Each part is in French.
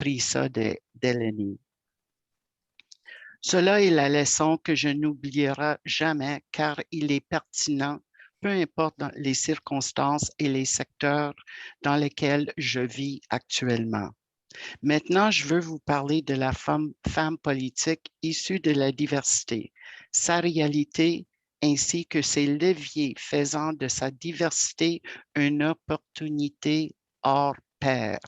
appris ça d'Eleni. Cela est la leçon que je n'oublierai jamais car il est pertinent, peu importe les circonstances et les secteurs dans lesquels je vis actuellement. Maintenant, je veux vous parler de la femme politique issue de la diversité, sa réalité ainsi que ses leviers faisant de sa diversité une opportunité hors pair.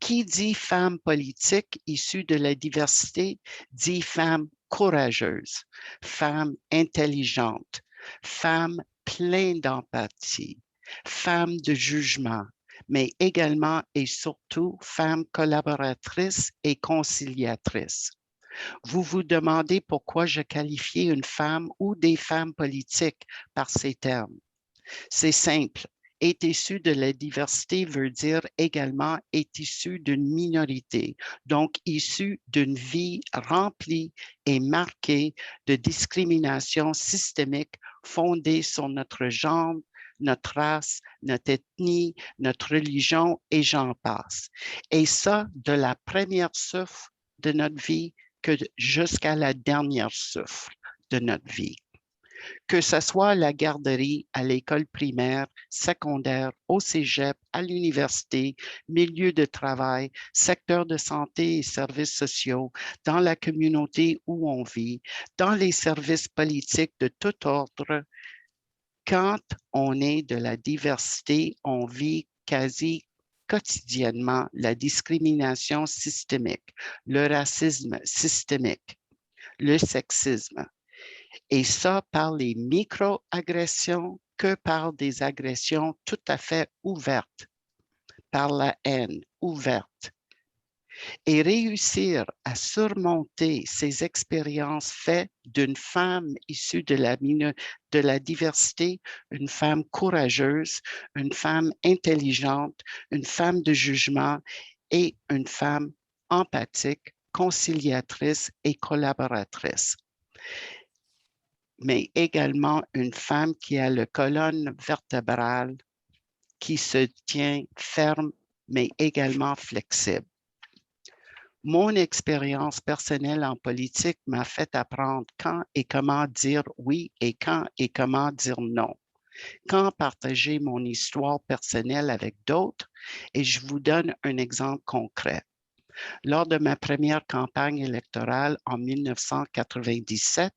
Qui dit femme politique issue de la diversité dit femme courageuse, femme intelligente, femme pleine d'empathie, femme de jugement, mais également et surtout femme collaboratrice et conciliatrice. Vous vous demandez pourquoi je qualifiais une femme ou des femmes politiques par ces termes. C'est simple. Est issu de la diversité veut dire également est issu d'une minorité, donc issu d'une vie remplie et marquée de discrimination systémique fondée sur notre genre, notre race, notre ethnie, notre religion et j'en passe. Et ça, de la première souffle de notre vie que jusqu'à la dernière souffle de notre vie. Que ce soit à la garderie, à l'école primaire, secondaire, au cégep, à l'université, milieu de travail, secteur de santé et services sociaux, dans la communauté où on vit, dans les services politiques de tout ordre, quand on est de la diversité, on vit quasi quotidiennement la discrimination systémique, le racisme systémique, le sexisme. Et ça par les micro-agressions que par des agressions tout à fait ouvertes, par la haine ouverte. Et réussir à surmonter ces expériences faites d'une femme issue de la diversité, une femme courageuse, une femme intelligente, une femme de jugement et une femme empathique, conciliatrice et collaboratrice, mais également une femme qui a la colonne vertébrale qui se tient ferme, mais également flexible. Mon expérience personnelle en politique m'a fait apprendre quand et comment dire oui et quand et comment dire non, quand partager mon histoire personnelle avec d'autres, et je vous donne un exemple concret. Lors de ma première campagne électorale en 1997,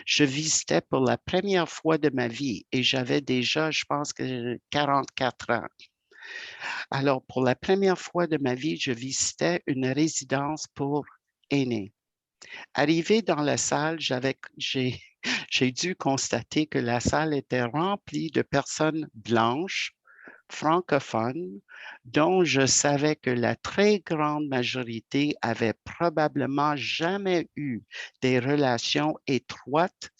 je visitais pour la première fois de ma vie et j'avais déjà, je pense que 44 ans. Alors, pour la première fois de ma vie, je visitais une résidence pour aînés. Arrivé dans la salle, j'ai dû constater que la salle était remplie de personnes blanches, francophones, dont je savais que la très grande majorité avait probablement jamais eu des relations étroites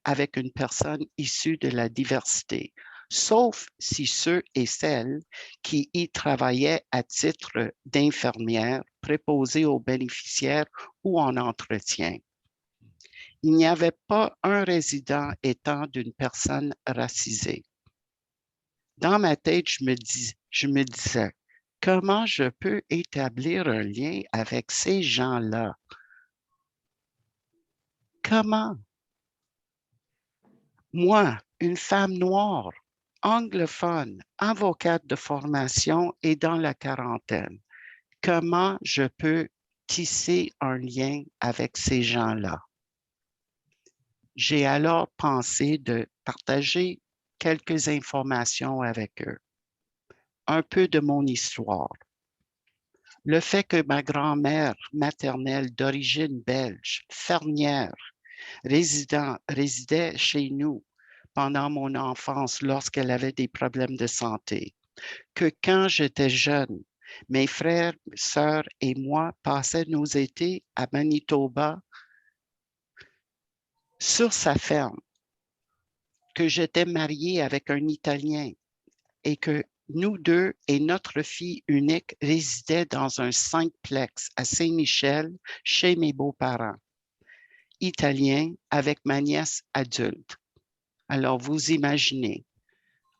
avec une personne issue de la diversité, sauf si ceux et celles qui y travaillaient à titre d'infirmières, préposées aux bénéficiaires ou en entretien. Il n'y avait pas un résident étant d'une personne racisée. Dans ma tête, je me disais, comment je peux établir un lien avec ces gens-là? Comment? Moi, une femme noire, anglophone, avocate de formation et dans la quarantaine, comment je peux tisser un lien avec ces gens-là? J'ai alors pensé de partager quelques informations avec eux, un peu de mon histoire. Le fait que ma grand-mère maternelle d'origine belge, fermière, résidait chez nous pendant mon enfance lorsqu'elle avait des problèmes de santé, que quand j'étais jeune, mes frères, sœurs et moi passaient nos étés à Manitoba sur sa ferme, que j'étais mariée avec un Italien et que nous deux et notre fille unique résidaient dans un 5-plex à Saint-Michel chez mes beaux-parents, italiens avec ma nièce adulte. Alors, vous imaginez,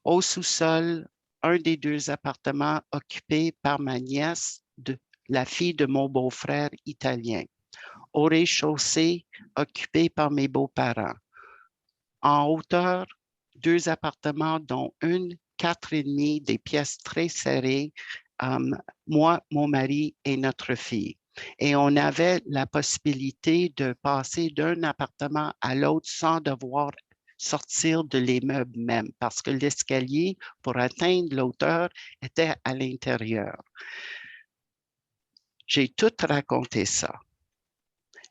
au sous-sol, un des deux appartements occupés par ma nièce la fille de mon beau-frère italien. Au rez-de-chaussée, occupé par mes beaux-parents. En hauteur, 2 appartements, dont une 4,5, des pièces très serrées, moi, mon mari et notre fille. Et on avait la possibilité de passer d'un appartement à l'autre sans devoir sortir de l'immeuble même, parce que l'escalier pour atteindre l'hauteur était à l'intérieur. J'ai tout raconté ça.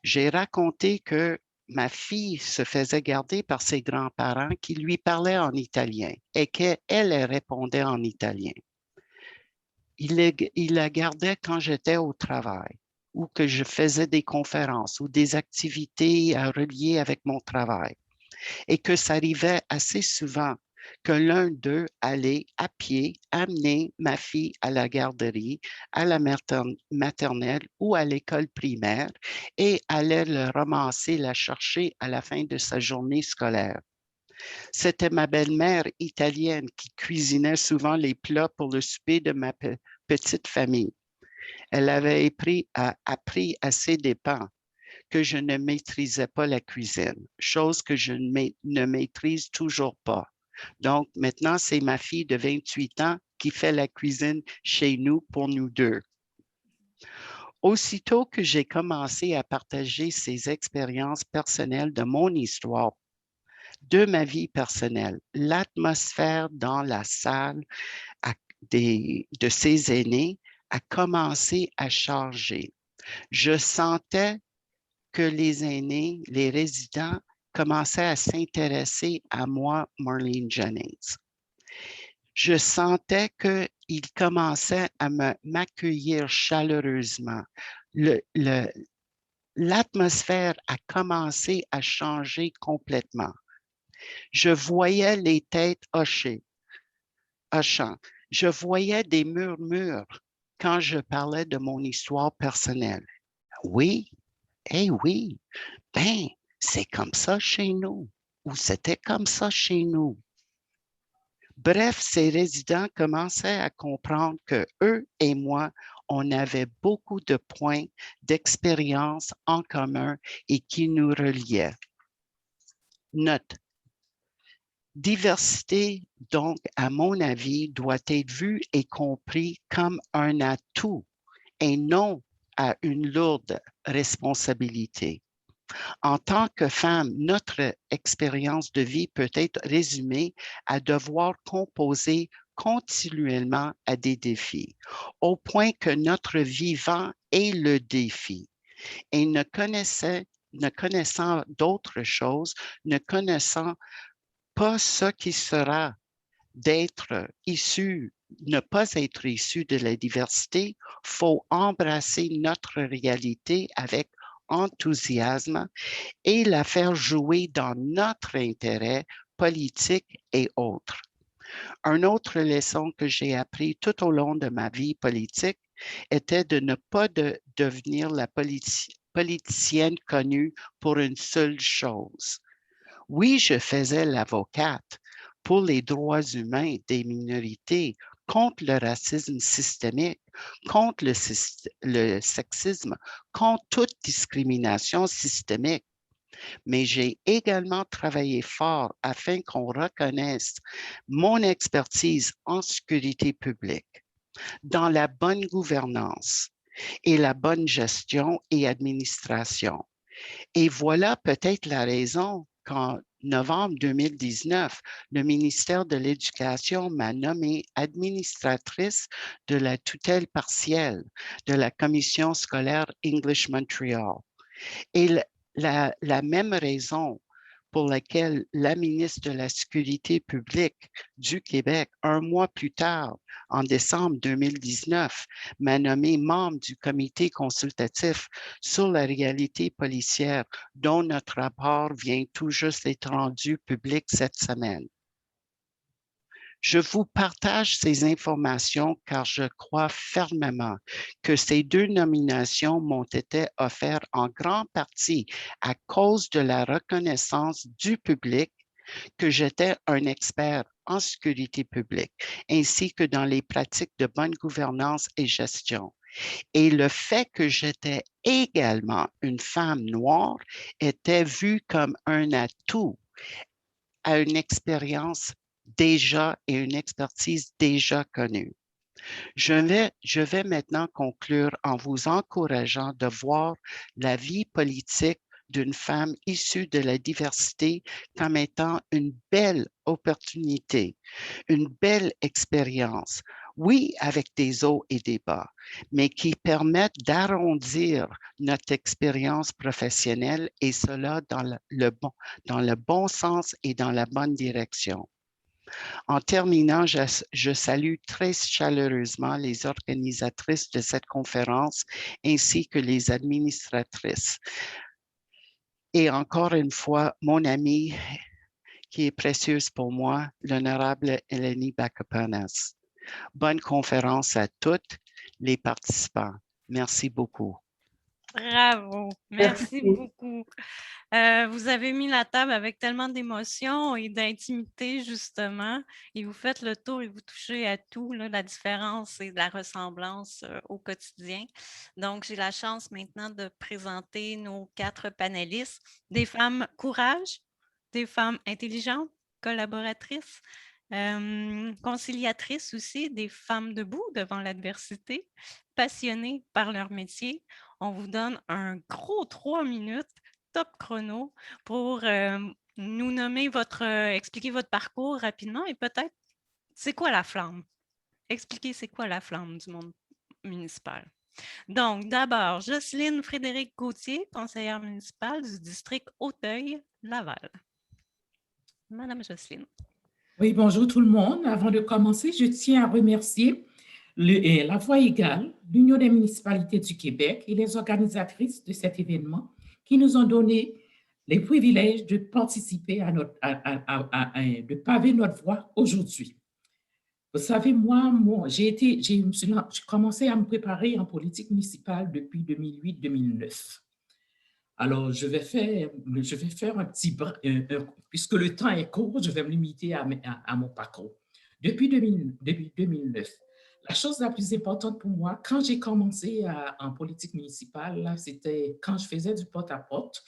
J'ai raconté que ma fille se faisait garder par ses grands-parents qui lui parlaient en italien et qu'elle répondait en italien. Il la gardait quand j'étais au travail ou que je faisais des conférences ou des activités reliées avec mon travail et que ça arrivait assez souvent que l'un d'eux allait à pied amener ma fille à la garderie, à la maternelle ou à l'école primaire et allait le ramasser, la chercher à la fin de sa journée scolaire. C'était ma belle-mère italienne qui cuisinait souvent les plats pour le souper de ma petite famille. Elle avait appris à ses dépens que je ne maîtrisais pas la cuisine, chose que je ne maîtrise toujours pas. Donc, maintenant, c'est ma fille de 28 ans qui fait la cuisine chez nous pour nous deux. Aussitôt que j'ai commencé à partager ces expériences personnelles de mon histoire, de ma vie personnelle, l'atmosphère dans la salle de ses aînés a commencé à changer. Je sentais que les aînés, les résidents, commençaient à s'intéresser à moi, Marlene Jennings. Je sentais qu'ils commençaient à m'accueillir chaleureusement. L'atmosphère a commencé à changer complètement. Je voyais les têtes hochant. Je voyais des murmures quand je parlais de mon histoire personnelle. Oui, oui, ben, c'est comme ça chez nous, ou c'était comme ça chez nous. Bref, ces résidents commençaient à comprendre que eux et moi, on avait beaucoup de points d'expérience en commun et qui nous reliaient. Note. Diversité, donc, à mon avis, doit être vue et compris comme un atout et non à une lourde responsabilité. En tant que femme, notre expérience de vie peut être résumée à devoir composer continuellement à des défis, au point que notre vivant est le défi. Et ne connaissant d'autres choses, ne connaissant pas ce qui sera d'être issu, ne pas être issu de la diversité, faut embrasser notre réalité avec enthousiasme et la faire jouer dans notre intérêt politique et autres. Une autre leçon que j'ai appris tout au long de ma vie politique était de ne pas devenir la politicienne connue pour une seule chose. Oui, je faisais l'avocate pour les droits humains des minorités, contre le racisme systémique, contre le sexisme, contre toute discrimination systémique. Mais j'ai également travaillé fort afin qu'on reconnaisse mon expertise en sécurité publique, dans la bonne gouvernance et la bonne gestion et administration. Et voilà peut-être la raison qu'en novembre 2019, le ministère de l'Éducation m'a nommée administratrice de la tutelle partielle de la commission scolaire English Montreal. Et la même raison pour laquelle la ministre de la Sécurité publique du Québec, un mois plus tard, en décembre 2019, m'a nommé membre du comité consultatif sur la réalité policière dont notre rapport vient tout juste d'être rendu public cette semaine. Je vous partage ces informations car je crois fermement que ces 2 nominations m'ont été offertes en grande partie à cause de la reconnaissance du public que j'étais un expert en sécurité publique, ainsi que dans les pratiques de bonne gouvernance et gestion. Et le fait que j'étais également une femme noire était vu comme un atout à une expérience déjà et une expertise déjà connue. Je vais maintenant conclure en vous encourageant de voir la vie politique d'une femme issue de la diversité comme étant une belle opportunité, une belle expérience, oui, avec des hauts et des bas, mais qui permettent d'arrondir notre expérience professionnelle et cela dans le bon sens et dans la bonne direction. En terminant, je salue très chaleureusement les organisatrices de cette conférence ainsi que les administratrices. Et encore une fois, mon amie qui est précieuse pour moi, l'honorable Eleni Bakopanas. Bonne conférence à toutes les participants. Merci beaucoup. Bravo, merci Merci. beaucoup. Vous avez mis la table avec tellement d'émotions et d'intimité, justement, et vous faites le tour et vous touchez à tout, là, la différence et la ressemblance au quotidien. Donc, j'ai la chance maintenant de présenter nos 4 panélistes, des femmes courage, des femmes intelligentes, collaboratrices, conciliatrices aussi, des femmes debout devant l'adversité, passionnées par leur métier. On vous donne un gros 3 minutes, top chrono, pour nous nommer expliquer votre parcours rapidement et peut-être, c'est quoi la flamme? Expliquez c'est quoi la flamme du monde municipal. Donc, d'abord, Jocelyne Frédéric Gauthier, conseillère municipale du district Auteuil-Laval. Madame Jocelyne. Oui, bonjour tout le monde. Avant de commencer, je tiens à remercier La Voix égale, l'Union des municipalités du Québec et les organisatrices de cet événement qui nous ont donné les privilèges de participer de paver notre voix aujourd'hui. Vous savez, j'ai commencé à me préparer en politique municipale depuis 2008-2009. Alors, je vais faire un petit puisque le temps est court, je vais me limiter à mon parcours. Depuis 2009, la chose la plus importante pour moi, quand j'ai commencé en politique municipale, c'était quand je faisais du porte-à-porte,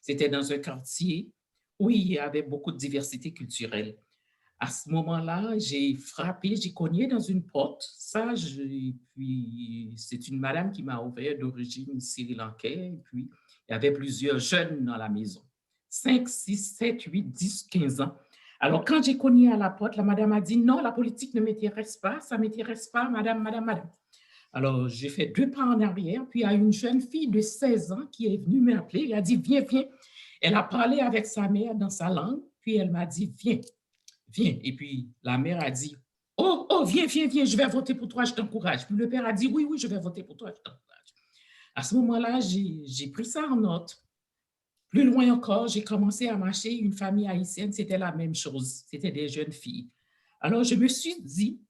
c'était dans un quartier où il y avait beaucoup de diversité culturelle. À ce moment-là, j'ai cogné dans une porte. Puis c'est une madame qui m'a ouvert d'origine sri-lankaise. Et puis, il y avait plusieurs jeunes dans la maison. 5, 6, 7, 8, 10, 15 ans. Alors, quand j'ai cogné à la porte, la madame a dit, non, la politique ne m'intéresse pas, ça ne m'intéresse pas, madame. Alors, j'ai fait 2 pas en arrière, puis il y a une jeune fille de 16 ans qui est venue m'appeler. Elle a dit, viens, viens. Elle a parlé avec sa mère dans sa langue, puis elle m'a dit, viens. Viens. Et puis, la mère a dit, oh, viens, je vais voter pour toi, je t'encourage. Puis le père a dit, oui, je vais voter pour toi, je t'encourage. À ce moment-là, j'ai pris ça en note. Plus loin encore, j'ai commencé à marcher. Une famille haïtienne, c'était la même chose. C'était des jeunes filles. Alors, je me suis dit,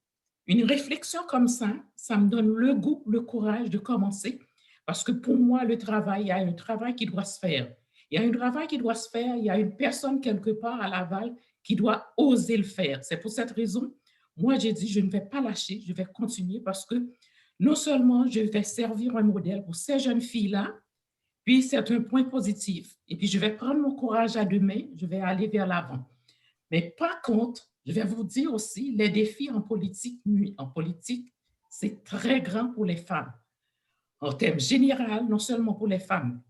une réflexion comme ça me donne le goût, le courage de commencer. Parce que pour moi, il y a un travail qui doit se faire. Il y a un travail qui doit se faire. Il y a une personne quelque part à Laval qui doit oser le faire. C'est pour cette raison, moi, j'ai dit, je ne vais pas lâcher, je vais continuer parce que non seulement je vais servir un modèle pour ces jeunes filles-là, puis c'est un point positif. Et puis, je vais prendre mon courage à deux mains, je vais aller vers l'avant. Mais par contre, je vais vous dire aussi, les défis en politique, c'est très grand pour les femmes. En termes généraux, non seulement pour les femmes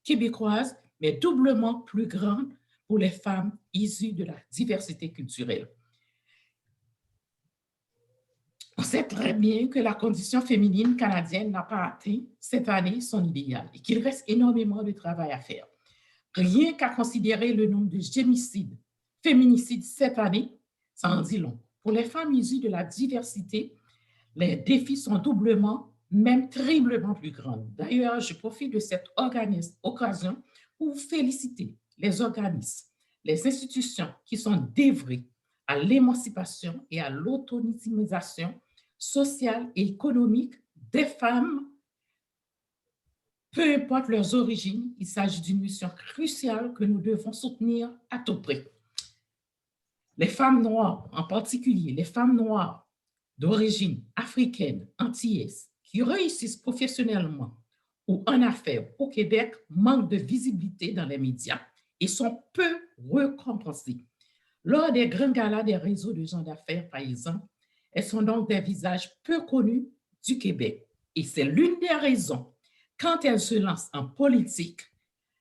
québécoises, mais doublement plus grandes pour les femmes issues de la diversité culturelle. On sait très bien que la condition féminine canadienne n'a pas atteint cette année son idéal et qu'il reste énormément de travail à faire. Rien qu'à considérer le nombre de féminicides cette année, ça en dit long. Pour les femmes issues de la diversité, les défis sont doublement, même triplement plus grands. D'ailleurs, je profite de cette occasion pour féliciter les organismes, les institutions qui sont dévouées à l'émancipation et à l'autonomisation sociale et économique des femmes. Peu importe leurs origines, il s'agit d'une mission cruciale que nous devons soutenir à tout prix. Les femmes noires, en particulier les femmes noires d'origine africaine, antillaise, qui réussissent professionnellement ou en affaires au Québec manquent de visibilité dans les médias et sont peu récompensées. Lors des grands galas des réseaux de gens d'affaires, par exemple, elles sont donc des visages peu connus du Québec. Et c'est l'une des raisons, quand elles se lancent en politique,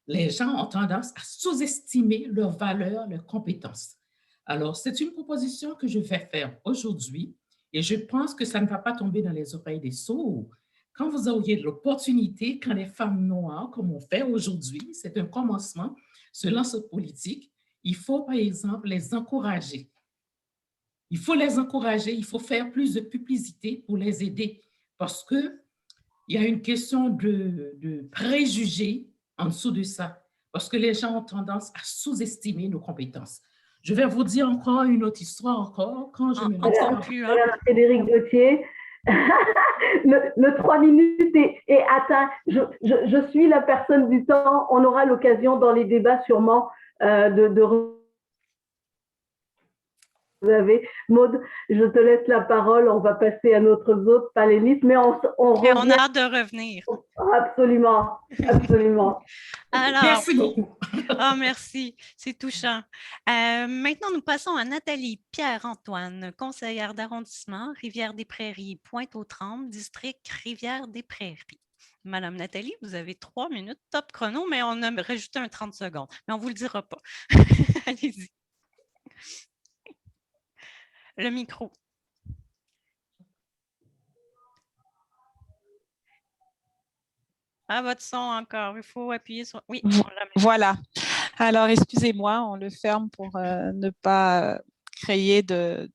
les gens ont tendance à sous-estimer leurs valeurs, leurs compétences. Alors, c'est une proposition que je vais faire aujourd'hui et je pense que ça ne va pas tomber dans les oreilles des sourds. Quand vous auriez l'opportunité, quand les femmes noires, comme on fait aujourd'hui, c'est un commencement, se lancent en politique, il faut, par exemple, les encourager. Il faut les encourager, il faut faire plus de publicité pour les aider parce qu'il y a une question de préjugés en dessous de ça, parce que les gens ont tendance à sous-estimer nos compétences. Je vais vous dire encore une autre histoire encore. Quand je me Madame Frédéric Gauthier, le 3 minutes est atteint. Je suis la personne du temps. On aura l'occasion dans les débats sûrement de vous avez. Maud, je te laisse la parole. On va passer à notre autre panéliste, mais on revient. On a hâte de revenir. Absolument, absolument. Alors, merci beaucoup. Oh, merci, c'est touchant. Maintenant, nous passons à Nathalie Pierre-Antoine, conseillère d'arrondissement, Rivière-des-Prairies, Pointe-aux-Trembles, district Rivière-des-Prairies. Madame Nathalie, vous avez 3 minutes, top chrono, mais on a rajouté un 30 secondes. Mais on ne vous le dira pas. Allez-y. Le micro. Ah, votre son encore. Il faut appuyer sur... Oui, voilà. Alors, excusez-moi, on le ferme pour ne pas créer de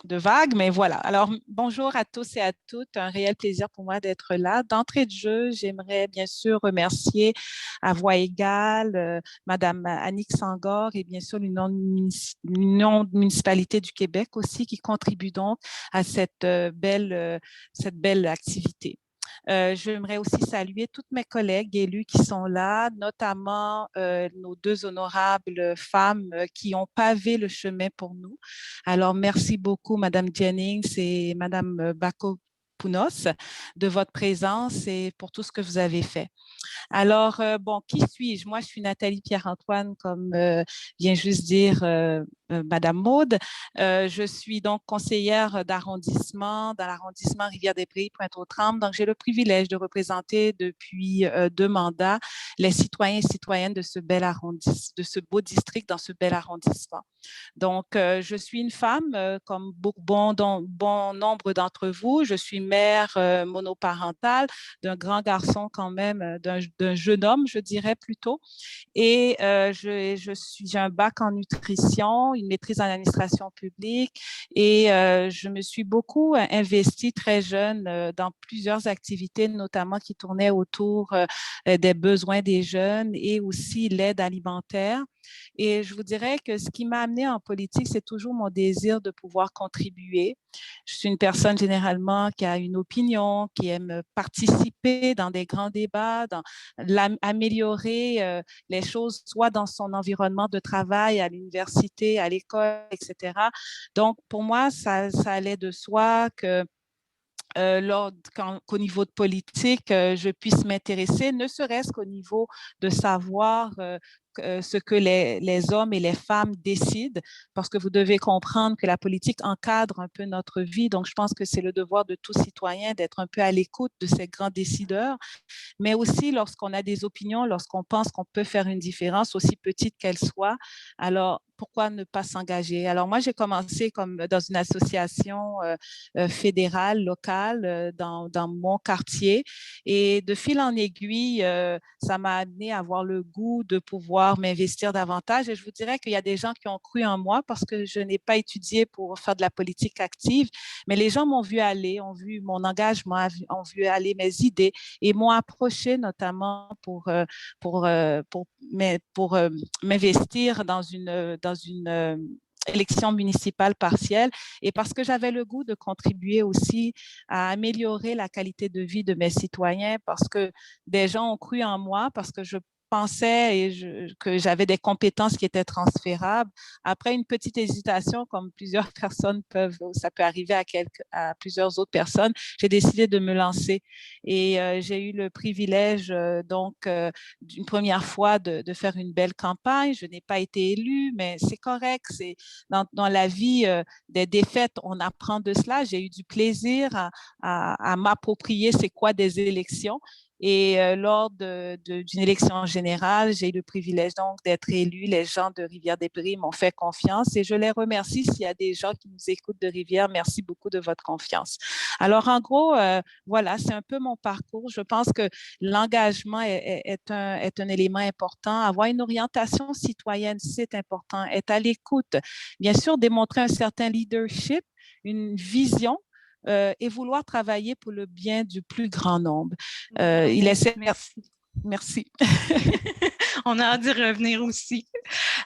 vagues, mais voilà. Alors, bonjour à tous et à toutes. Un réel plaisir pour moi d'être là. D'entrée de jeu, j'aimerais bien sûr remercier à voix égale Madame Annick Sangor et bien sûr l'Union municipalité du Québec aussi qui contribue donc à cette belle activité. J'aimerais aussi saluer toutes mes collègues élus qui sont là, notamment nos 2 honorables femmes qui ont pavé le chemin pour nous. Alors, merci beaucoup, Madame Jennings et Madame Bako-Pounos, de votre présence et pour tout ce que vous avez fait. Alors, bon, qui suis-je? Moi, je suis Nathalie Pierre-Antoine, comme vient juste dire Madame Maud. Je suis donc conseillère d'arrondissement dans l'arrondissement Rivière-des-Prairies, Pointe-aux-Trembles. Donc, j'ai le privilège de représenter depuis 2 mandats les citoyens et citoyennes de ce bel arrondissement, de ce beau district dans ce bel arrondissement. Donc, je suis une femme, comme bon nombre d'entre vous. Je suis mère monoparentale d'un grand garçon quand même, d'un jeune homme, je dirais plutôt. Et j'ai un bac en nutrition, une maîtrise en administration publique et je me suis beaucoup investie très jeune dans plusieurs activités, notamment qui tournaient autour des besoins des jeunes et aussi l'aide alimentaire. Et je vous dirais que ce qui m'a amenée en politique, c'est toujours mon désir de pouvoir contribuer. Je suis une personne généralement qui a une opinion, qui aime participer dans des grands débats, améliorer les choses, soit dans son environnement de travail, à l'université, à l'école, etc. Donc, pour moi, ça allait de soi que qu'au niveau de politique, je puisse m'intéresser, ne serait-ce qu'au niveau de savoir ce que les hommes et les femmes décident, parce que vous devez comprendre que la politique encadre un peu notre vie. Donc, je pense que c'est le devoir de tout citoyen d'être un peu à l'écoute de ces grands décideurs, mais aussi lorsqu'on a des opinions, lorsqu'on pense qu'on peut faire une différence, aussi petite qu'elle soit, alors pourquoi ne pas s'engager? Alors, moi, j'ai commencé comme dans une association fédérale, locale, dans mon quartier. Et de fil en aiguille, ça m'a amené à avoir le goût de pouvoir m'investir davantage. Et je vous dirais qu'il y a des gens qui ont cru en moi parce que je n'ai pas étudié pour faire de la politique active, mais les gens m'ont vu aller, ont vu mon engagement, ont vu aller mes idées et m'ont approché notamment pour m'investir dans une élection municipale partielle et parce que j'avais le goût de contribuer aussi à améliorer la qualité de vie de mes citoyens, parce que des gens ont cru en moi, parce que je pensais que j'avais des compétences qui étaient transférables. Après une petite hésitation, comme plusieurs personnes ça peut arriver à plusieurs autres personnes, j'ai décidé de me lancer. Et j'ai eu le privilège, d'une première fois de faire une belle campagne. Je n'ai pas été élue, mais c'est correct. C'est dans la vie des défaites, on apprend de cela. J'ai eu du plaisir à m'approprier c'est quoi des élections. Et lors d'une élection générale, j'ai eu le privilège donc d'être élue. Les gens de Rivière-des-Prairies m'ont fait confiance et je les remercie. S'il y a des gens qui nous écoutent de Rivière, merci beaucoup de votre confiance. Alors, en gros, voilà, c'est un peu mon parcours. Je pense que l'engagement est un élément important. Avoir une orientation citoyenne, c'est important. Être à l'écoute, bien sûr, démontrer un certain leadership, une vision, et vouloir travailler pour le bien du plus grand nombre. Merci. Merci. On a hâte d'y revenir aussi.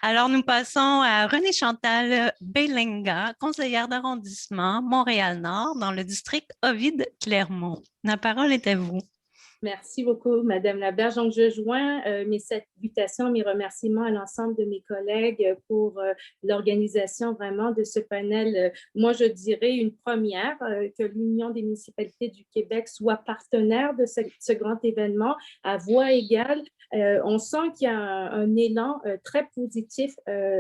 Alors, nous passons à Renée-Chantal Belenga, conseillère d'arrondissement Montréal-Nord dans le district Ovide-Clermont. La parole est à vous. Merci beaucoup, Madame Laberge. Donc, je joins mes salutations, mes remerciements à l'ensemble de mes collègues pour l'organisation vraiment de ce panel. Moi, je dirais une première, que l'Union des municipalités du Québec soit partenaire de ce grand événement à voix égale. On sent qu'il y a un élan très positif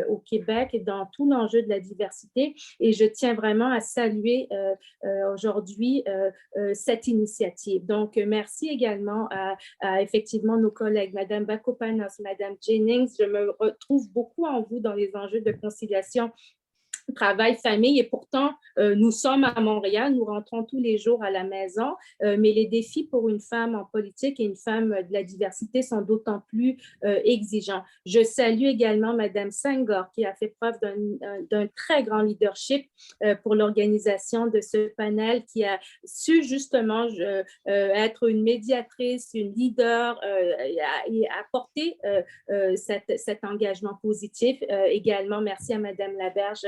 au Québec et dans tout l'enjeu de la diversité. Et je tiens vraiment à saluer aujourd'hui cette initiative. Donc, merci également à effectivement nos collègues, Madame Bakopanos, Madame Jennings. Je me retrouve beaucoup en vous dans les enjeux de conciliation travail, famille, et pourtant, nous sommes à Montréal, nous rentrons tous les jours à la maison, mais les défis pour une femme en politique et une femme de la diversité sont d'autant plus exigeants. Je salue également Madame Senghor, qui a fait preuve d'un très grand leadership pour l'organisation de ce panel, qui a su justement être une médiatrice, une leader et apporter cet engagement positif. Également, merci à Madame Laberge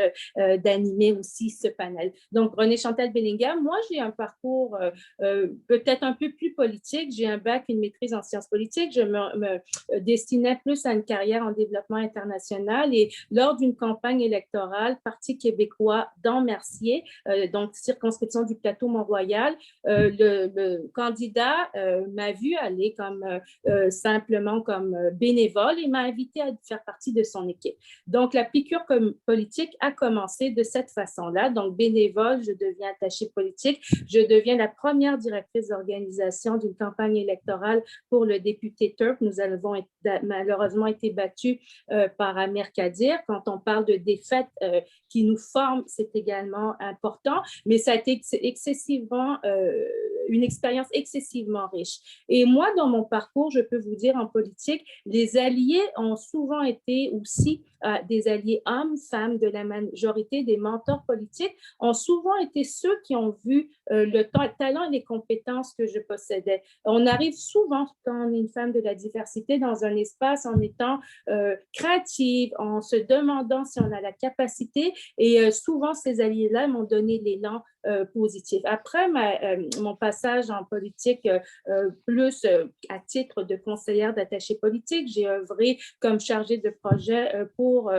d'animer aussi ce panel. Donc, Renée-Chantal Belenga, moi, j'ai un parcours peut-être un peu plus politique. J'ai un bac, une maîtrise en sciences politiques. Je me destinais plus à une carrière en développement international et lors d'une campagne électorale, Parti québécois dans Mercier, donc circonscription du plateau Mont-Royal, le candidat m'a vu aller simplement comme bénévole et m'a invité à faire partie de son équipe. Donc, la piqûre politique a commencé de cette façon-là. Donc, bénévole, je deviens attachée politique. Je deviens la première directrice d'organisation d'une campagne électorale pour le député Turp. Nous avons malheureusement été battus par Amir Kadir. Quand on parle de défaites qui nous forment, c'est également important, mais ça a été une expérience excessivement riche. Et moi, dans mon parcours, je peux vous dire en politique, les alliés ont souvent été aussi des alliés hommes, femmes, de la majorité des mentors politiques ont souvent été ceux qui ont vu le talent et les compétences que je possédais. On arrive souvent, quand on est une femme de la diversité, dans un espace en étant créative, en se demandant si on a la capacité, et souvent ces alliés-là m'ont donné l'élan positif. Après mon passage en politique, plus à titre de conseillère d'attaché politique, j'ai œuvré comme chargée de projet pour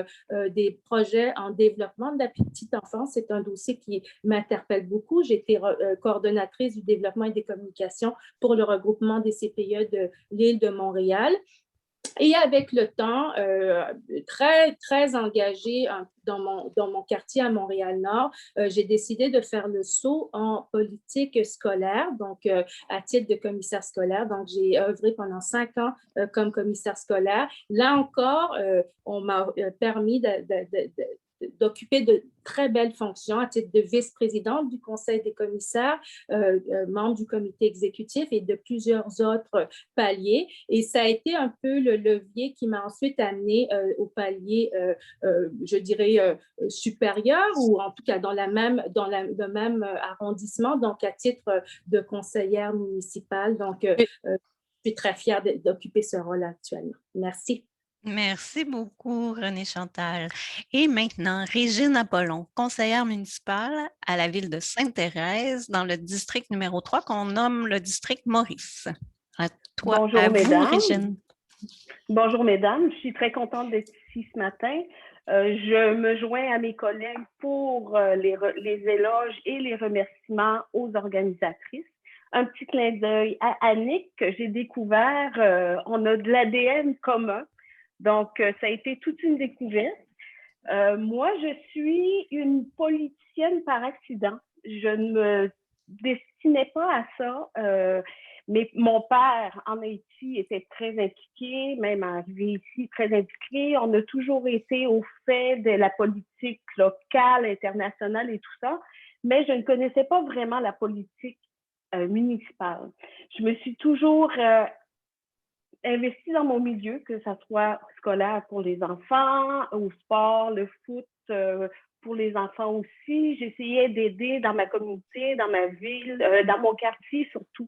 des projets en développement de la petite enfance. C'est un dossier qui m'interpelle beaucoup. J'ai été coordonnatrice du développement et des communications pour le regroupement des CPE de l'île de Montréal. Et avec le temps, très, très engagée dans mon quartier à Montréal-Nord, j'ai décidé de faire le saut en politique scolaire, donc à titre de commissaire scolaire. Donc, j'ai œuvré pendant 5 ans comme commissaire scolaire. Là encore, on m'a permis d'occuper de très belles fonctions à titre de vice-présidente du Conseil des commissaires, membre du comité exécutif et de plusieurs autres paliers. Et ça a été un peu le levier qui m'a ensuite amené au palier, je dirais, supérieur, ou en tout cas dans le même arrondissement, donc à titre de conseillère municipale. Donc, je suis très fière d'occuper ce rôle actuellement. Merci. Merci beaucoup, Renée-Chantal. Et maintenant, Régine Apollon, conseillère municipale à la ville de Sainte-Thérèse, dans le district numéro 3, qu'on nomme le district Maurice. Bonjour, mesdames. Régine. Bonjour, mesdames. Je suis très contente d'être ici ce matin. Je me joins à mes collègues pour les éloges et les remerciements aux organisatrices. Un petit clin d'œil à Annick que j'ai découvert. On a de l'ADN commun. Donc, ça a été toute une découverte. Moi, je suis une politicienne par accident. Je ne me destinais pas à ça. Mais mon père en Haïti était très impliqué, même arrivé ici, très impliqué. On a toujours été au fait de la politique locale, internationale et tout ça, mais je ne connaissais pas vraiment la politique municipale. Je me suis toujours investie dans mon milieu, que ce soit scolaire pour les enfants, au sport, le foot, pour les enfants aussi. J'essayais d'aider dans ma communauté, dans ma ville, dans mon quartier surtout.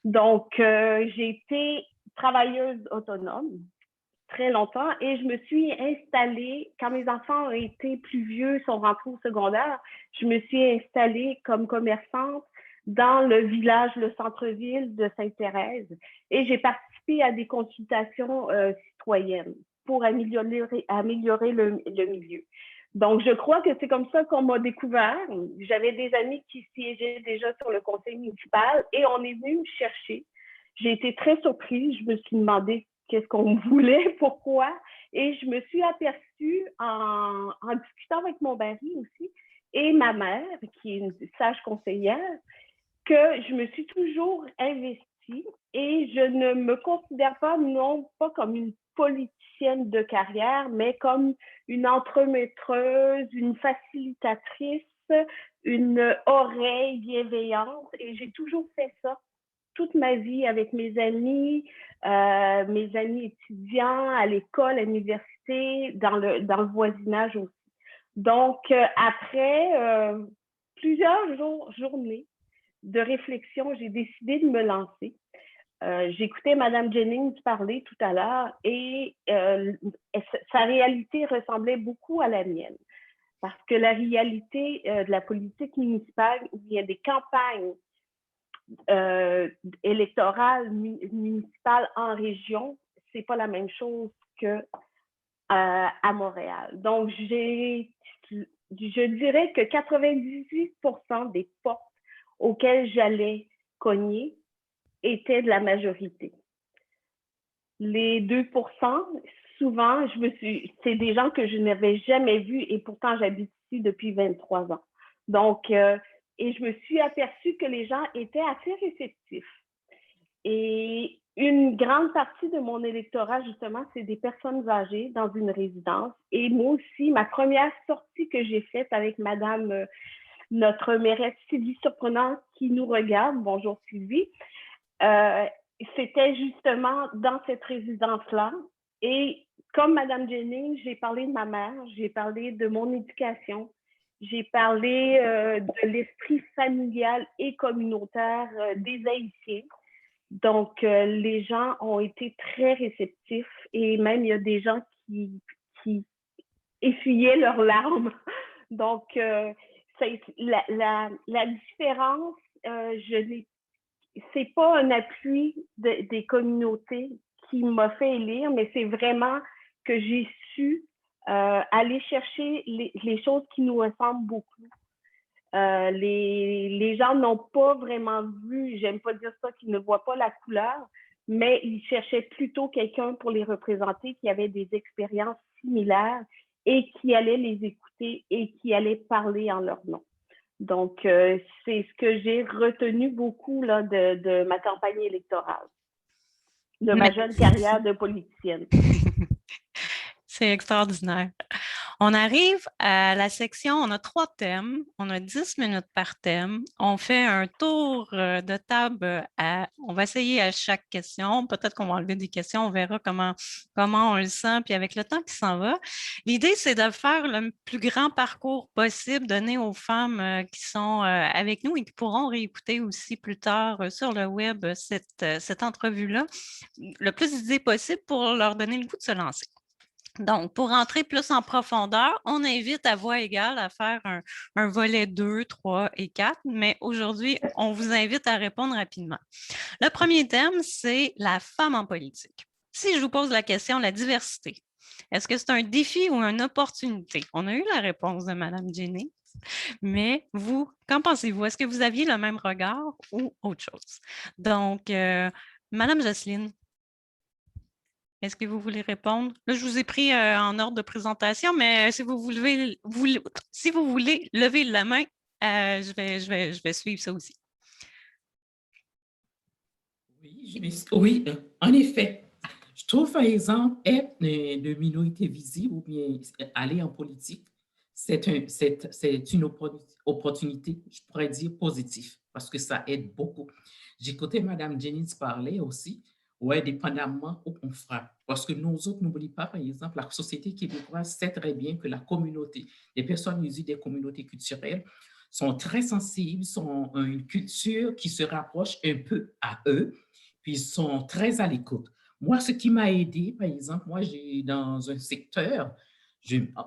Donc, j'ai été travailleuse autonome très longtemps et je me suis installée, quand mes enfants ont été plus vieux, sont rentrés au secondaire, je me suis installée comme commerçante dans le village, le centre-ville de Sainte-Thérèse et j'ai participé à des consultations citoyennes pour améliorer le milieu. Donc, je crois que c'est comme ça qu'on m'a découvert. J'avais des amis qui siégeaient déjà sur le conseil municipal et on est venu me chercher. J'ai été très surprise. Je me suis demandé qu'est-ce qu'on voulait, pourquoi. Et je me suis aperçue en discutant avec mon mari aussi et ma mère, qui est une sage conseillère, que je me suis toujours investie et je ne me considère pas, non pas comme une politicienne de carrière, mais comme une entremetteuse, une facilitatrice, une oreille bienveillante. Et j'ai toujours fait ça toute ma vie avec mes amis étudiants, à l'école, à l'université, dans le voisinage aussi. Donc, après plusieurs journées de réflexion, j'ai décidé de me lancer. J'écoutais Mme Jennings parler tout à l'heure et sa réalité ressemblait beaucoup à la mienne. Parce que la réalité de la politique municipale, où il y a des campagnes électorales municipales en région, c'est pas la même chose que à Montréal. Donc, je dirais que 98% des portes auxquelles j'allais cogner étaient de la majorité. Les 2%, souvent, c'est des gens que je n'avais jamais vus et pourtant j'habite ici depuis 23 ans. Donc, et je me suis aperçue que les gens étaient assez réceptifs. Et une grande partie de mon électorat, justement, c'est des personnes âgées dans une résidence. Et moi aussi, ma première sortie que j'ai faite avec Madame, notre mairesse Sylvie Surprenant, qui nous regarde, bonjour Sylvie, c'était justement dans cette résidence-là. Et comme Mme Jennings, j'ai parlé de ma mère, j'ai parlé de mon éducation, j'ai parlé de l'esprit familial et communautaire des Haïtiens. Donc, les gens ont été très réceptifs et même il y a des gens qui essuyaient leurs larmes. Donc, la différence, c'est pas un appui des communautés qui m'a fait élire, mais c'est vraiment que j'ai su aller chercher les choses qui nous ressemblent beaucoup. Les gens n'ont pas vraiment vu, j'aime pas dire ça, qu'ils ne voient pas la couleur, mais ils cherchaient plutôt quelqu'un pour les représenter qui avait des expériences similaires et qui allait les écouter et qui allait parler en leur nom. Donc, c'est ce que j'ai retenu beaucoup là, de ma campagne électorale, de ma jeune carrière de politicienne. C'est extraordinaire. On arrive à la section, on a 3 thèmes, on a 10 minutes par thème. On fait un tour de table, on va essayer à chaque question. Peut-être qu'on va enlever des questions, on verra comment on le sent, puis avec le temps qui s'en va. L'idée, c'est de faire le plus grand parcours possible, donner aux femmes qui sont avec nous et qui pourront réécouter aussi plus tard sur le web cette entrevue-là, le plus d'idées possible pour leur donner le goût de se lancer. Donc, pour rentrer plus en profondeur, on invite à voix égale à faire un volet 2, 3 et 4, mais aujourd'hui, on vous invite à répondre rapidement. Le premier thème, c'est la femme en politique. Si je vous pose la question, la diversité, est-ce que c'est un défi ou une opportunité? On a eu la réponse de Mme Jenny, mais vous, qu'en pensez-vous? Est-ce que vous aviez le même regard ou autre chose? Donc, Mme Jocelyne, est-ce que vous voulez répondre? Là, je vous ai pris en ordre de présentation, mais si vous voulez lever la main, je vais suivre ça aussi. Oui, en effet. Je trouve, par exemple, être de minorité visible ou bien aller en politique, c'est une opportunité, je pourrais dire, positive, parce que ça aide beaucoup. J'écoutais Mme Jennings parler aussi, ouais, dépendamment où on frappe. Parce que nous autres, n'oublions pas, par exemple, la société québécoise sait très bien que la communauté, les personnes issues des communautés culturelles sont très sensibles, ont une culture qui se rapproche un peu à eux, puis ils sont très à l'écoute. Moi, ce qui m'a aidé, par exemple, moi, j'ai dans un secteur,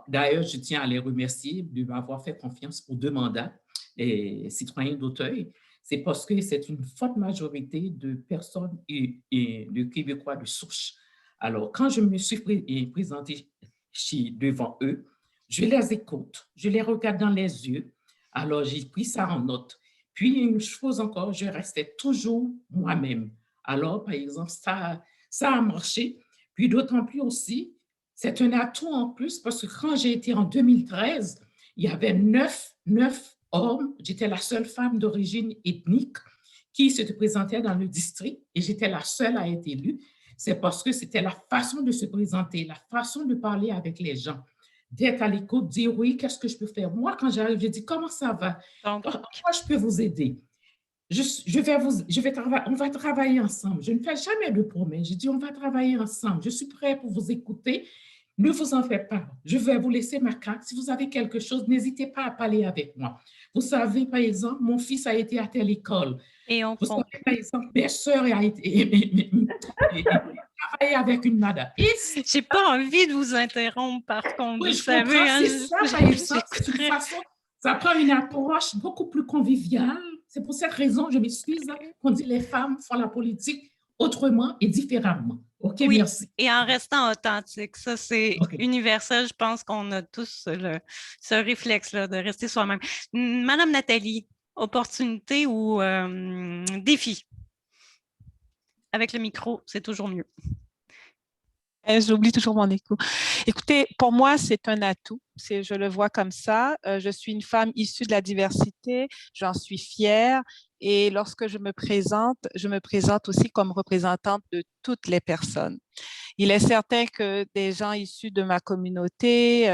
d'ailleurs, je tiens à les remercier de m'avoir fait confiance pour 2 mandats, les citoyens d'Auteuil, c'est parce que c'est une forte majorité de personnes et de Québécois de souche. Alors, quand je me suis présentée devant eux, je les écoute, je les regarde dans les yeux, alors j'ai pris ça en note. Puis, une chose encore, je restais toujours moi-même. Alors, par exemple, ça a marché. Puis d'autant plus aussi, c'est un atout en plus parce que quand j'ai été en 2013, il y avait 9 hommes. J'étais la seule femme d'origine ethnique qui se présentait dans le district et j'étais la seule à être élue. C'est parce que c'était la façon de se présenter, la façon de parler avec les gens, d'être à l'écoute, dire oui, qu'est-ce que je peux faire? Moi, quand j'arrive, je dis comment ça va? Comment je peux vous aider? On va travailler ensemble. Je ne fais jamais de promesses. Je dis, on va travailler ensemble. Je suis prêt pour vous écouter. Ne vous en faites pas. Je vais vous laisser ma carte. Si vous avez quelque chose, n'hésitez pas à parler avec moi. Vous savez, par exemple, mon fils a été à telle école. Et vous savez, par exemple, ma soeur a été travaillé avec une madame. Je n'ai pas envie de vous interrompre, par contre. Oui, vous je savez, comprends. C'est ça, par exemple. C'est une façon, ça prend une approche beaucoup plus conviviale. C'est pour cette raison, je m'excuse, qu'on dit les femmes font la politique autrement et différemment. OK, oui, merci. Et en restant authentique. Ça, c'est universel. Je pense qu'on a tous ce réflexe-là de rester soi-même. Madame Nathalie, opportunité ou défi? Avec le micro, c'est toujours mieux. J'oublie toujours mon écho. Écoutez, pour moi, c'est un atout. Je le vois comme ça. Je suis une femme issue de la diversité. J'en suis fière. Et lorsque je me présente aussi comme représentante de toutes les personnes. Il est certain que des gens issus de ma communauté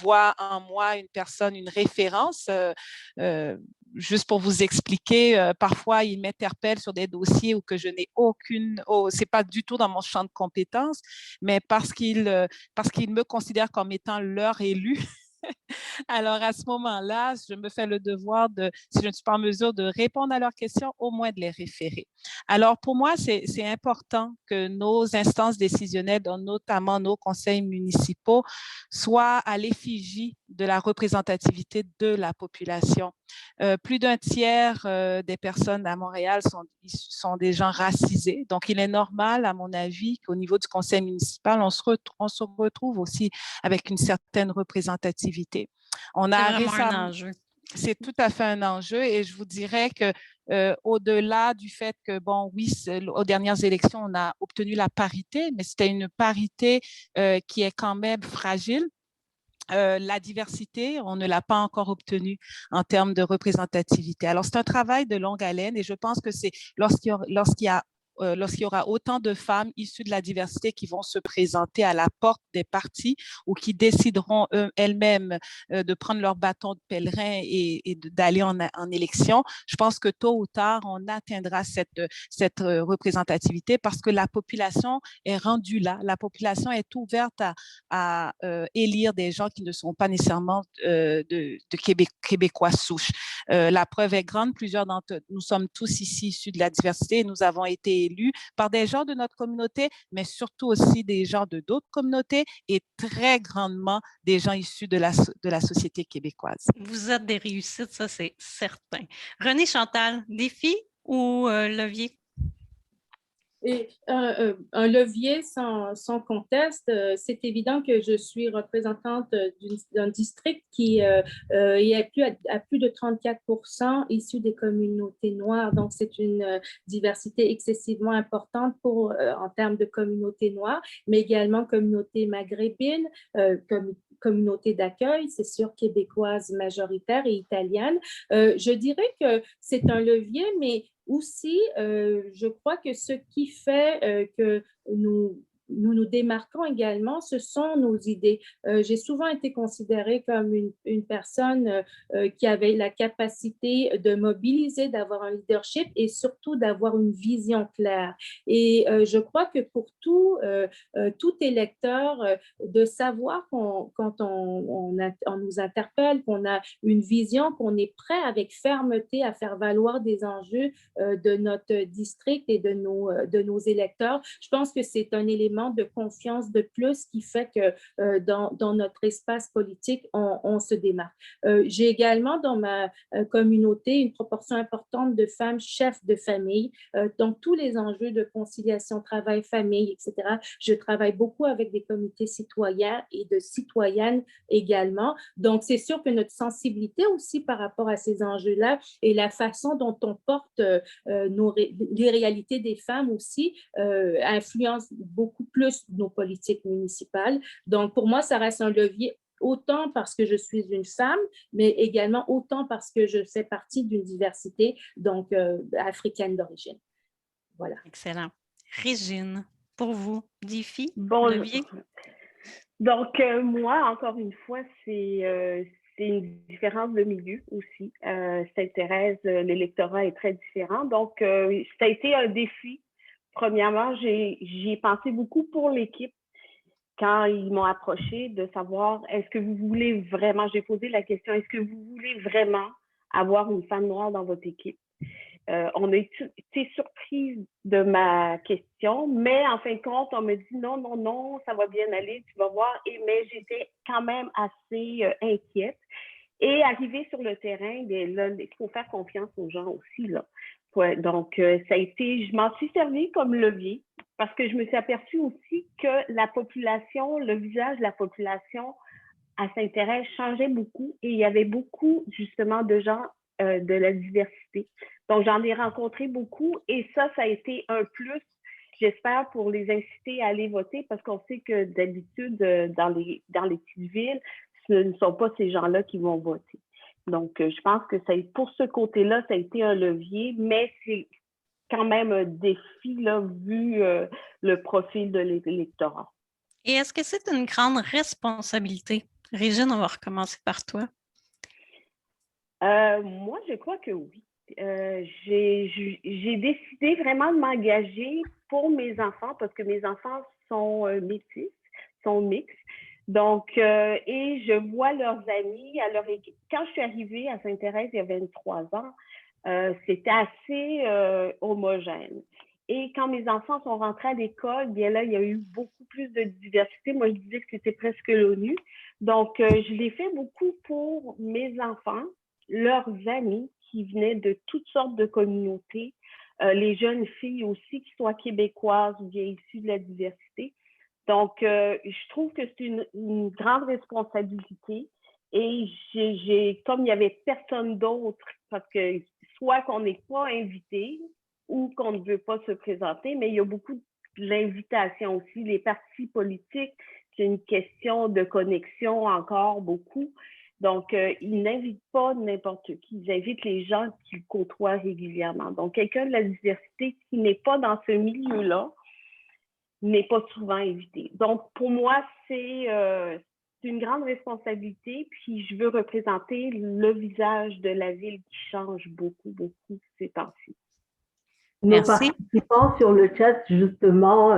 voient en moi une personne, une référence. Juste pour vous expliquer, parfois, ils m'interpellent sur des dossiers où que je n'ai c'est pas du tout dans mon champ de compétences, mais parce qu'ils me considèrent comme étant leur élu. Alors, à ce moment-là, je me fais le devoir si je ne suis pas en mesure de répondre à leurs questions, au moins de les référer. Alors, pour moi, c'est important que nos instances décisionnelles, notamment nos conseils municipaux, soient à l'effigie de la représentativité de la population. Plus d'un tiers des personnes à Montréal sont des gens racisés. Donc, il est normal, à mon avis, qu'au niveau du conseil municipal, on se retrouve aussi avec une certaine représentativité. C'est vraiment un enjeu. C'est tout à fait un enjeu et je vous dirais que au-delà du fait que, bon, oui, aux dernières élections, on a obtenu la parité, mais c'était une parité qui est quand même fragile. La diversité, on ne l'a pas encore obtenue en termes de représentativité. Alors, c'est un travail de longue haleine et je pense que c'est lorsqu'il y aura autant de femmes issues de la diversité qui vont se présenter à la porte des partis ou qui décideront elles-mêmes de prendre leur bâton de pèlerin et d'aller en élection, je pense que tôt ou tard, on atteindra cette représentativité parce que la population est rendue là. La population est ouverte à élire des gens qui ne sont pas nécessairement de Québécois souches. La preuve est grande. Nous sommes tous ici issus de la diversité et nous avons été élus par des gens de notre communauté, mais surtout aussi des gens de d'autres communautés et très grandement des gens issus de la société québécoise. Vous êtes des réussites, ça c'est certain. Renée Chantal, défi ou levier? Et un levier sans conteste, c'est évident que je suis représentante d'un district qui est à plus de 34% issu des communautés noires. Donc, c'est une diversité excessivement importante en termes de communautés noires, mais également communauté maghrébine, communauté d'accueil, c'est sûr, québécoise majoritaire et italienne. Je dirais que c'est un levier, mais aussi, je crois que ce qui fait que nous démarquons également, ce sont nos idées. J'ai souvent été considérée comme une personne qui avait la capacité de mobiliser, d'avoir un leadership et surtout d'avoir une vision claire. Et je crois que pour tout électeur, de savoir quand on nous interpelle, qu'on a une vision, qu'on est prêt avec fermeté à faire valoir des enjeux de notre district et de nos électeurs, je pense que c'est un élément de confiance de plus qui fait que dans notre espace politique, on se démarque. J'ai également dans ma communauté une proportion importante de femmes chefs de famille, donc tous les enjeux de conciliation travail-famille, etc. Je travaille beaucoup avec des comités citoyens et de citoyennes également. Donc, c'est sûr que notre sensibilité aussi par rapport à ces enjeux-là et la façon dont on porte les réalités des femmes aussi influence beaucoup plus nos politiques municipales. Donc, pour moi, ça reste un levier autant parce que je suis une femme, mais également autant parce que je fais partie d'une diversité donc africaine d'origine. Voilà. Excellent. Régine, pour vous, défi, Bon, levier? Donc, moi, encore une fois, c'est une différence de milieu aussi. Sainte-Thérèse, l'électorat est très différent. Donc, ça a été un défi. Premièrement, j'y ai pensé beaucoup pour l'équipe quand ils m'ont approché de savoir est-ce que vous voulez vraiment, j'ai posé la question, est-ce que vous voulez vraiment avoir une femme noire dans votre équipe? On a été surprise de ma question, mais en fin de compte, on me dit non, non, non, ça va bien aller, tu vas voir. Mais j'étais quand même assez inquiète. Et arriver sur le terrain, là, il faut faire confiance aux gens aussi, là. Ouais, donc, ça a été, je m'en suis servi comme levier parce que je me suis aperçue aussi que la population, le visage de la population à Sainte-Thérèse changeait beaucoup et il y avait beaucoup, justement, de gens de la diversité. Donc, j'en ai rencontré beaucoup et ça a été un plus, j'espère, pour les inciter à aller voter parce qu'on sait que d'habitude, dans les petites villes, ce ne sont pas ces gens-là qui vont voter. Donc, je pense que pour ce côté-là, ça a été un levier, mais c'est quand même un défi, là, vu le profil de l'électorat. Et est-ce que c'est une grande responsabilité? Régine, on va recommencer par toi. Moi, je crois que oui. J'ai décidé vraiment de m'engager pour mes enfants parce que mes enfants sont métis, sont mixtes. Donc, et je vois leurs amis. Quand je suis arrivée à Sainte-Thérèse il y a 23 ans, c'était assez homogène. Et quand mes enfants sont rentrés à l'école, bien là, il y a eu beaucoup plus de diversité. Moi, je disais que c'était presque l'ONU. Donc, je l'ai fait beaucoup pour mes enfants, leurs amis qui venaient de toutes sortes de communautés, les jeunes filles aussi qui soient québécoises ou bien issues de la diversité. Donc, je trouve que c'est une grande responsabilité et comme il n'y avait personne d'autre, parce que soit qu'on n'est pas invité ou qu'on ne veut pas se présenter, mais il y a beaucoup de l'invitation aussi. Les partis politiques, c'est une question de connexion encore beaucoup. Donc, ils n'invitent pas n'importe qui, ils invitent les gens qu'ils côtoient régulièrement. Donc, quelqu'un de la diversité qui n'est pas dans ce milieu-là, n'est pas souvent invité. Donc, pour moi, c'est une grande responsabilité, puis je veux représenter le visage de la ville qui change beaucoup, beaucoup ces temps-ci. Nos participants sur le chat, justement,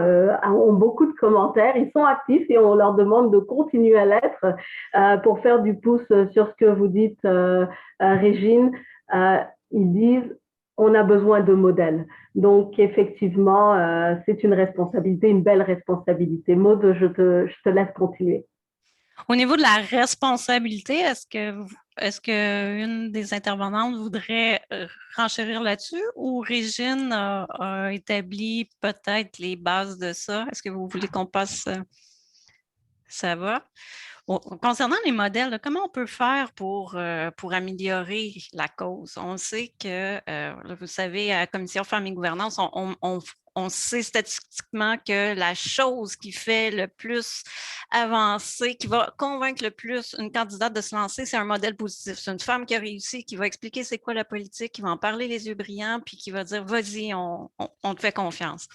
ont beaucoup de commentaires. Ils sont actifs et on leur demande de continuer à l'être pour faire du pouce sur ce que vous dites, Régine. Ils disent on a besoin de modèles. Donc, effectivement, c'est une responsabilité, une belle responsabilité. Maude, je te laisse continuer. Au niveau de la responsabilité, est-ce que est-ce qu'une des intervenantes voudrait renchérir là-dessus ou Régine a établi peut-être les bases de ça? Est-ce que vous voulez qu'on passe? Ça va? Concernant les modèles, là, comment on peut faire pour améliorer la cause? On sait que, vous savez, à la Commission Femmes et Gouvernance, on sait statistiquement que la chose qui fait le plus avancer, qui va convaincre le plus une candidate de se lancer, c'est un modèle positif. C'est une femme qui a réussi, qui va expliquer c'est quoi la politique, qui va en parler les yeux brillants, puis qui va dire, vas-y, on te fait confiance.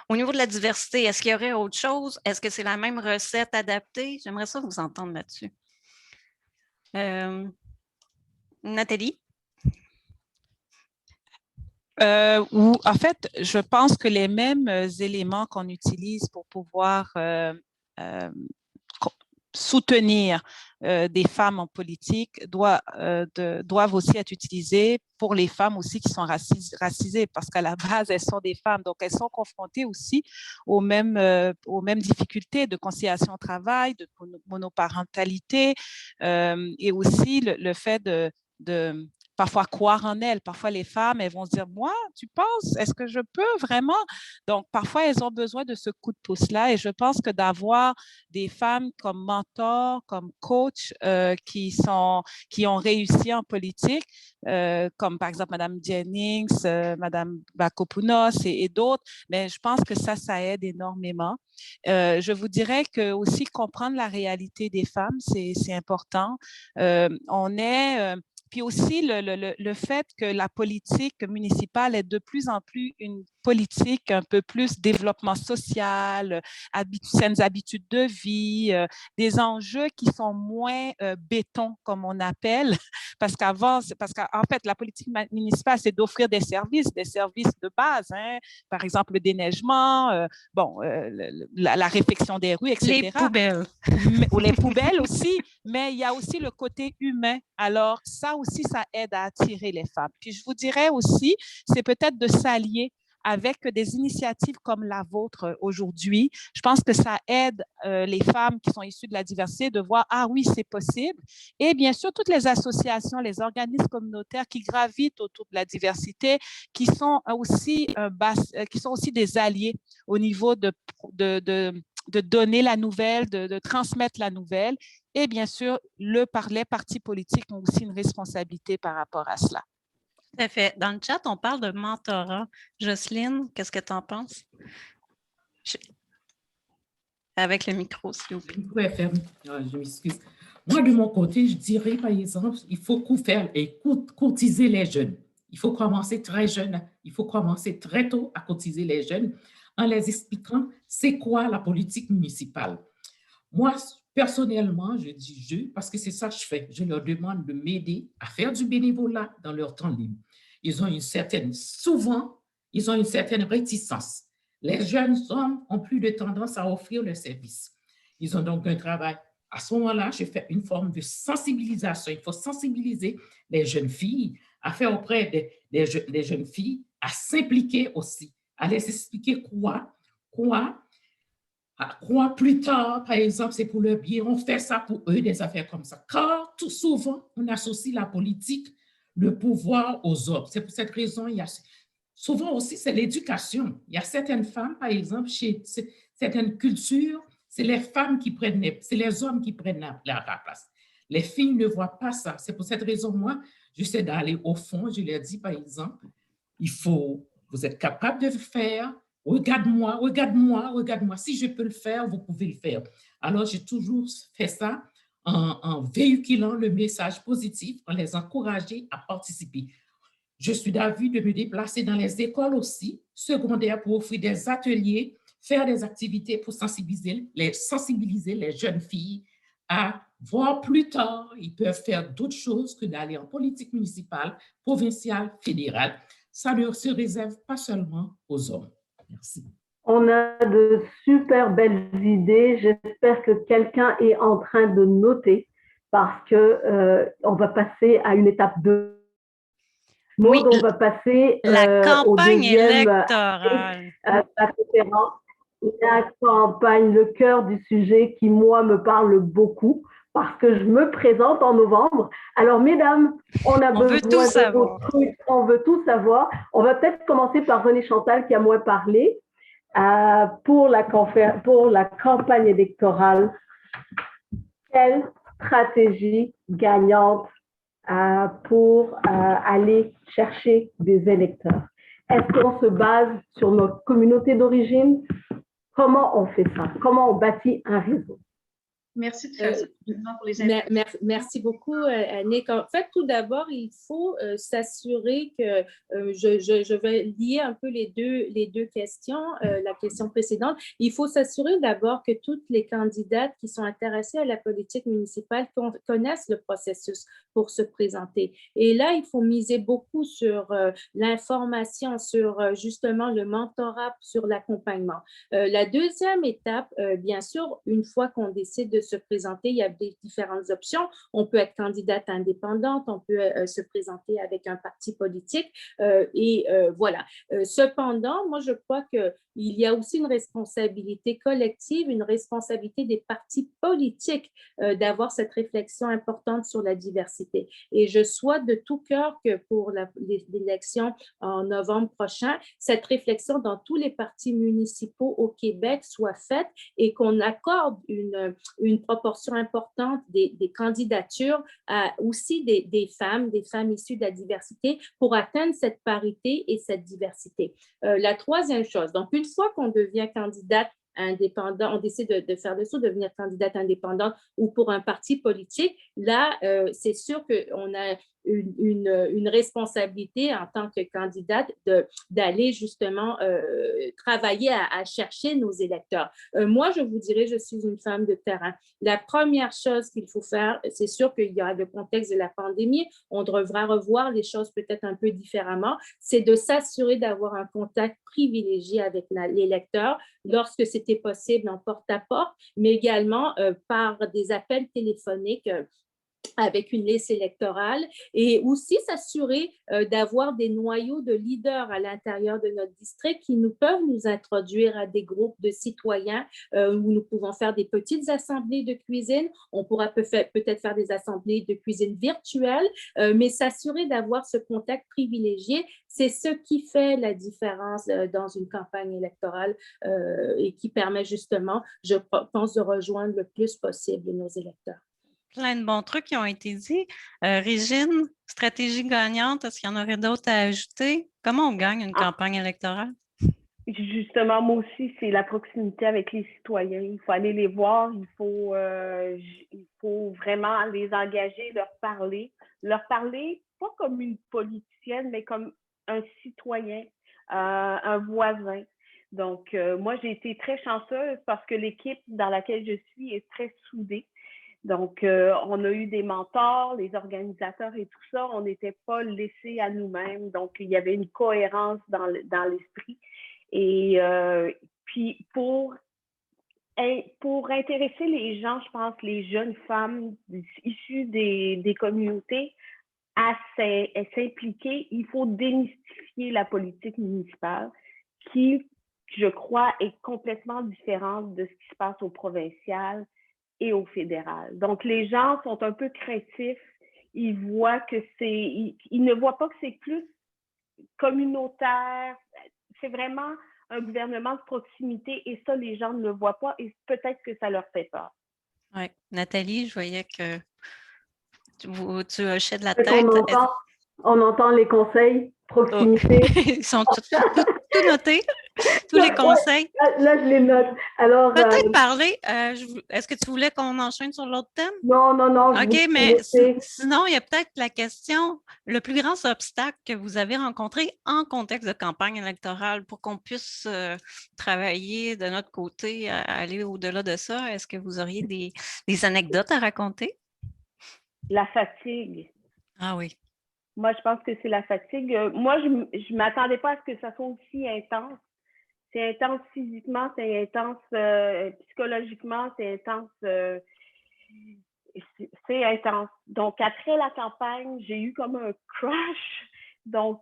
Au niveau de la diversité, est-ce qu'il y aurait autre chose? Est-ce que c'est la même recette adaptée? J'aimerais ça vous entendre là-dessus. Nathalie? En fait, je pense que les mêmes éléments qu'on utilise pour pouvoir soutenir des femmes en politique doivent aussi être utilisés pour les femmes aussi qui sont racisées, parce qu'à la base, elles sont des femmes, donc elles sont confrontées aussi aux mêmes difficultés de conciliation au travail, de monoparentalité, et aussi le fait de parfois croire en elles. Parfois, les femmes, elles vont se dire, moi, tu penses, est-ce que je peux vraiment? Donc, parfois, elles ont besoin de ce coup de pouce-là et je pense que d'avoir des femmes comme mentors, comme coach qui ont réussi en politique, comme par exemple Mme Jennings, Mme Bakopounos et d'autres, mais je pense que ça aide énormément. Je vous dirais que aussi comprendre la réalité des femmes, c'est important. Puis aussi, le fait que la politique municipale est de plus en plus une politique un peu plus développement social, saines habitudes de vie, des enjeux qui sont moins béton, comme on appelle, parce qu'en fait, la politique municipale, c'est d'offrir des services de base, hein, par exemple le déneigement, la réfection des rues, etc. Les poubelles. Ou les poubelles aussi, mais il y a aussi le côté humain. Alors, ça aussi, ça aide à attirer les femmes. Puis, je vous dirais aussi, c'est peut-être de s'allier avec des initiatives comme la vôtre aujourd'hui. Je pense que ça aide les femmes qui sont issues de la diversité de voir, ah oui, c'est possible. Et bien sûr, toutes les associations, les organismes communautaires qui gravitent autour de la diversité, qui sont aussi des alliés au niveau de donner la nouvelle, de transmettre la nouvelle. Et bien sûr, les partis politiques ont aussi une responsabilité par rapport à cela. Tout à fait. Dans le chat, on parle de mentorat. Jocelyne, qu'est-ce que tu en penses? Avec le micro, s'il vous plaît. Le micro est fermé. Je m'excuse. Moi, de mon côté, je dirais, par exemple, il faut courtiser les jeunes. Il faut commencer très jeune. Il faut commencer très tôt à courtiser les jeunes en les expliquant c'est quoi la politique municipale. Moi, personnellement, je dis je, parce que c'est ça que je fais. Je leur demande de m'aider à faire du bénévolat dans leur temps libre. Souvent, ils ont une certaine réticence. Les jeunes hommes ont plus de tendance à offrir le service. Ils ont donc un travail. À ce moment-là, je fais une forme de sensibilisation. Il faut sensibiliser les jeunes filles, à faire auprès des jeunes filles, à s'impliquer aussi, à les expliquer quoi plus tard, par exemple, c'est pour leur bien, on fait ça pour eux, des affaires comme ça. Car tout souvent, on associe la politique, le pouvoir aux hommes. C'est pour cette raison, souvent aussi, c'est l'éducation. Il y a certaines femmes, par exemple, chez certaines cultures, c'est les femmes qui c'est les hommes qui prennent la place. Les filles ne voient pas ça. C'est pour cette raison, moi, j'essaie d'aller au fond. Je leur dis, par exemple, vous êtes capable de le faire. Regarde-moi. Si je peux le faire, vous pouvez le faire. Alors, j'ai toujours fait ça en véhiculant le message positif, en les encourageant à participer. Je suis d'avis de me déplacer dans les écoles aussi, secondaires, pour offrir des ateliers, faire des activités pour sensibiliser les jeunes filles à voir plus tard, ils peuvent faire d'autres choses que d'aller en politique municipale, provinciale, fédérale. Ça ne se réserve pas seulement aux hommes. Merci. On a de super belles idées. J'espère que quelqu'un est en train de noter parce qu'on va passer à une étape 2. Oui, on va passer la campagne au deuxième, électorale. La conférence. La campagne, le cœur du sujet qui, moi, me parle beaucoup parce que je me présente en novembre. Alors, mesdames, on a besoin de vos trucs, on veut tout savoir. On va peut-être commencer par René Chantal qui a moins parlé pour la campagne électorale. Quelle stratégie gagnante pour aller chercher des électeurs? Est-ce qu'on se base sur notre communauté d'origine? Comment on fait ça? Comment on bâtit un réseau? Merci très pour les informations. Merci beaucoup, Annick. En fait, tout d'abord, il faut s'assurer que je vais lier un peu les deux questions, la question précédente. Il faut s'assurer d'abord que toutes les candidates qui sont intéressées à la politique municipale connaissent le processus pour se présenter. Et là, il faut miser beaucoup sur l'information, sur justement le mentorat, sur l'accompagnement. La deuxième étape, bien sûr, une fois qu'on décide de se présenter, il y a des différentes options. On peut être candidate indépendante, on peut se présenter avec un parti politique voilà. Cependant, moi, je crois qu'il y a aussi une responsabilité collective, une responsabilité des partis politiques d'avoir cette réflexion importante sur la diversité. Et je souhaite de tout cœur que pour l'élection en novembre prochain, cette réflexion dans tous les partis municipaux au Québec soit faite et qu'on accorde une proportion importante des candidatures aussi des femmes issues de la diversité pour atteindre cette parité et cette diversité. La troisième chose, donc une fois qu'on devient candidate indépendant, on décide de faire le saut, de devenir candidate indépendante ou pour un parti politique, là, c'est sûr qu'on a une responsabilité en tant que candidate d'aller justement travailler à chercher nos électeurs. Moi, je vous dirais, je suis une femme de terrain. La première chose qu'il faut faire, c'est sûr qu'il y a le contexte de la pandémie, on devra revoir les choses peut-être un peu différemment, c'est de s'assurer d'avoir un contact privilégié avec l'électeur lorsque c'était possible en porte-à-porte, mais également par des appels téléphoniques avec une liste électorale et aussi s'assurer d'avoir des noyaux de leaders à l'intérieur de notre district qui peuvent nous introduire à des groupes de citoyens où nous pouvons faire des petites assemblées de cuisine. On pourra peut-être faire des assemblées de cuisine virtuelles, mais s'assurer d'avoir ce contact privilégié, c'est ce qui fait la différence dans une campagne électorale et qui permet justement, je pense, de rejoindre le plus possible nos électeurs. Plein de bons trucs qui ont été dit. Régine, stratégie gagnante, est-ce qu'il y en aurait d'autres à ajouter? Comment on gagne une campagne électorale? Justement, moi aussi, c'est la proximité avec les citoyens. Il faut aller les voir, il faut vraiment les engager, leur parler pas comme une politicienne, mais comme un citoyen, un voisin. Donc, moi, j'ai été très chanceuse parce que l'équipe dans laquelle je suis est très soudée. Donc, on a eu des mentors, les organisateurs et tout ça, on n'était pas laissés à nous-mêmes. Donc, il y avait une cohérence dans l'esprit. Et puis, pour intéresser les gens, je pense, les jeunes femmes issues des communautés à s'impliquer, il faut démystifier la politique municipale qui, je crois, est complètement différente de ce qui se passe au provincial et au fédéral. Donc, les gens sont un peu craintifs. Ils voient que ils ne voient pas que c'est plus communautaire. C'est vraiment un gouvernement de proximité et ça, les gens ne le voient pas et peut-être que ça leur fait peur. Oui. Nathalie, je voyais que tu hochais de la tête. On entend les conseils, proximité. Oh. Ils sont tout notés, tous les conseils. Là, je les note. Alors, peut-être parler. Est-ce que tu voulais qu'on enchaîne sur l'autre thème? Non. OK, mais sinon, il y a peut-être la question, le plus grand obstacle que vous avez rencontré en contexte de campagne électorale pour qu'on puisse travailler de notre côté, aller au-delà de ça. Est-ce que vous auriez des anecdotes à raconter? La fatigue. Ah oui. Moi, je pense que c'est la fatigue. Moi, je ne m'attendais pas à ce que ça soit aussi intense. C'est intense physiquement, c'est intense psychologiquement, c'est intense. C'est intense. Donc, après la campagne, j'ai eu comme un crash. Donc,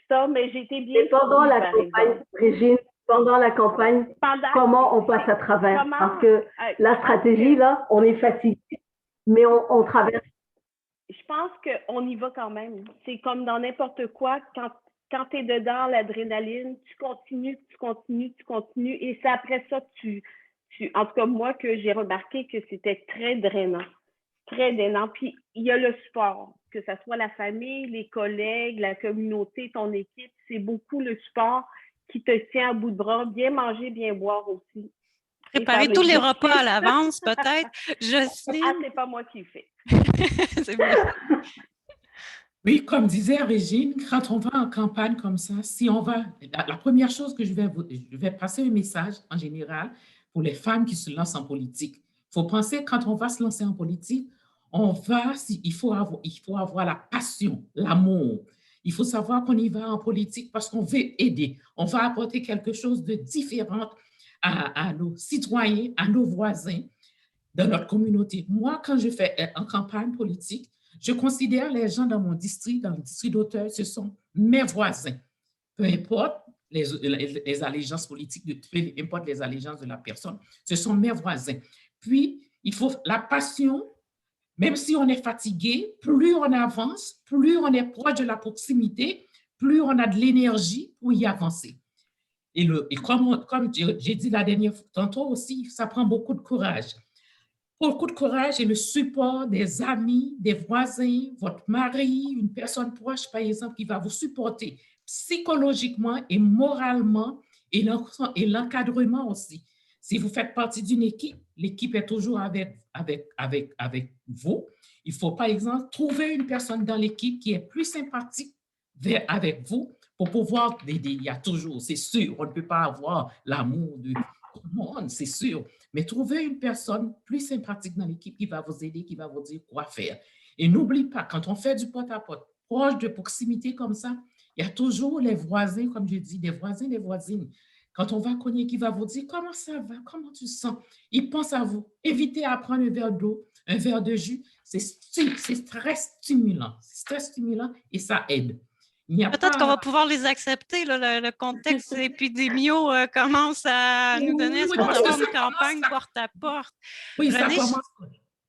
ça, mais j'ai été bien. Pendant la campagne, Régine, pendant la campagne, comment on passe à travers? Parce que la stratégie, là, on est fatigué. mais on traverse. Je pense qu'on y va quand même. C'est comme dans n'importe quoi, quand tu es dedans, l'adrénaline, tu continues, et c'est après ça en tout cas, moi, que j'ai remarqué que c'était très drainant. Très drainant. Puis, il y a le support, que ce soit la famille, les collègues, la communauté, ton équipe, c'est beaucoup le support qui te tient à bout de bras. Bien manger, bien boire aussi. Préparer tous les repas à l'avance, peut-être. Ah, c'est pas moi qui le fais. C'est bon. Oui, comme disait Régine, quand on va en campagne comme ça, si on va, la première chose que je vais passer un message en général pour les femmes qui se lancent en politique. Il faut penser, quand on va se lancer en politique, il faut avoir la passion, l'amour. Il faut savoir qu'on y va en politique parce qu'on veut aider. On va apporter quelque chose de différent à nos citoyens, à nos voisins de notre communauté. Moi, quand je fais en campagne politique, je considère les gens dans mon district, dans le district d'Auteuil, ce sont mes voisins. Peu importe les allégeances politiques, peu importe les allégeances de la personne, ce sont mes voisins. Puis, il faut la passion, même si on est fatigué, plus on avance, plus on est proche de la proximité, plus on a de l'énergie pour y avancer. Et comme j'ai dit la dernière fois, tantôt aussi, ça prend beaucoup de courage. Beaucoup de courage et le support des amis, des voisins, votre mari, une personne proche, par exemple, qui va vous supporter psychologiquement et moralement et l'encadrement aussi. Si vous faites partie d'une équipe, l'équipe est toujours avec vous. Il faut, par exemple, trouver une personne dans l'équipe qui est plus sympathique avec vous pour pouvoir l'aider. Il y a toujours, c'est sûr, on ne peut pas avoir l'amour de tout le monde, c'est sûr. Mais trouvez une personne plus sympathique dans l'équipe qui va vous aider, qui va vous dire quoi faire. Et n'oublie pas, quand on fait du porte-à-porte, proche de proximité comme ça, il y a toujours les voisins, comme je dis, des voisins, des voisines. Quand on va cogner, qui va vous dire comment ça va, comment tu sens. Ils pensent à vous. Évitez à prendre un verre d'eau, un verre de jus. C'est très stimulant. C'est très stimulant et ça aide. Peut-être qu'on va pouvoir les accepter. Là, le contexte épidémique commence à nous donner une campagne porte-à-porte. Oui, ça commence.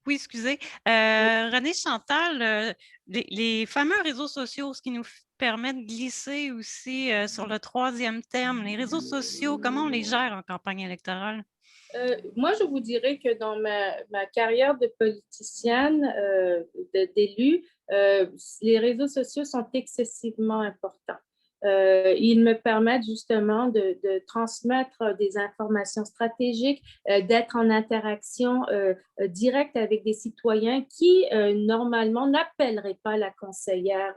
Oui, excusez. René, Chantal, les fameux réseaux sociaux, ce qui nous permet de glisser aussi sur le troisième thème, les réseaux sociaux, comment on les gère en campagne électorale? Moi, je vous dirais que dans ma carrière de politicienne, d'élue, les réseaux sociaux sont excessivement importants. Ils me permettent justement de transmettre des informations stratégiques, d'être en interaction directe avec des citoyens qui, normalement, n'appelleraient pas la conseillère.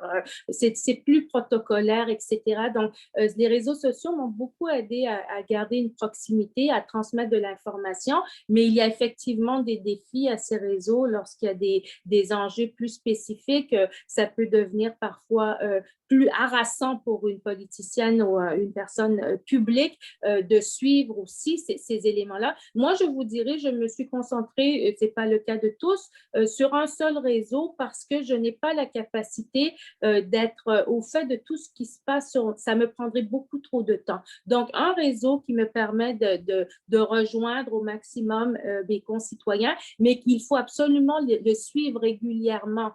C'est plus protocolaire, etc. Donc, les réseaux sociaux m'ont beaucoup aidé à garder une proximité, à transmettre de l'information, mais il y a effectivement des défis à ces réseaux lorsqu'il y a des enjeux plus spécifiques. Ça peut devenir parfois plus harassant pour une politicienne ou une personne publique de suivre aussi ces éléments-là. Moi, je vous dirais, je me suis concentrée, ce n'est pas le cas de tous, sur un seul réseau parce que je n'ai pas la capacité d'être au fait de tout ce qui se passe. Ça me prendrait beaucoup trop de temps. Donc, un réseau qui me permet de rejoindre au maximum mes concitoyens, mais qu'il faut absolument le suivre régulièrement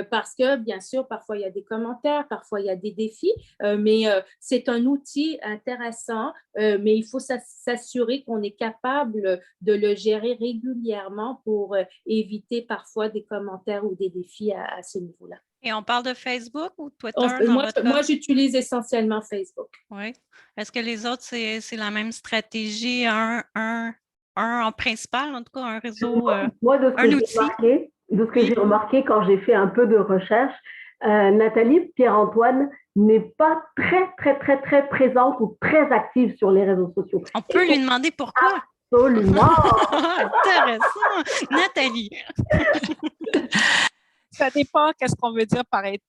parce que, bien sûr, parfois il y a des commentaires, parfois il y a des défis, mais c'est un outil intéressant, mais il faut s'assurer qu'on est capable de le gérer régulièrement pour éviter parfois des commentaires ou des défis à ce niveau-là. Et on parle de Facebook ou Twitter? Moi, j'utilise essentiellement Facebook. Oui. Est-ce que les autres, c'est la même stratégie, un en principal, en tout cas, un réseau, moi, de ce que j'ai remarqué quand j'ai fait un peu de recherche, Nathalie, Pierre-Antoine n'est pas très présente ou très active sur les réseaux sociaux. On peut lui demander pourquoi. Absolument. Intéressant. Nathalie. Ça dépend qu'est-ce qu'on veut dire par être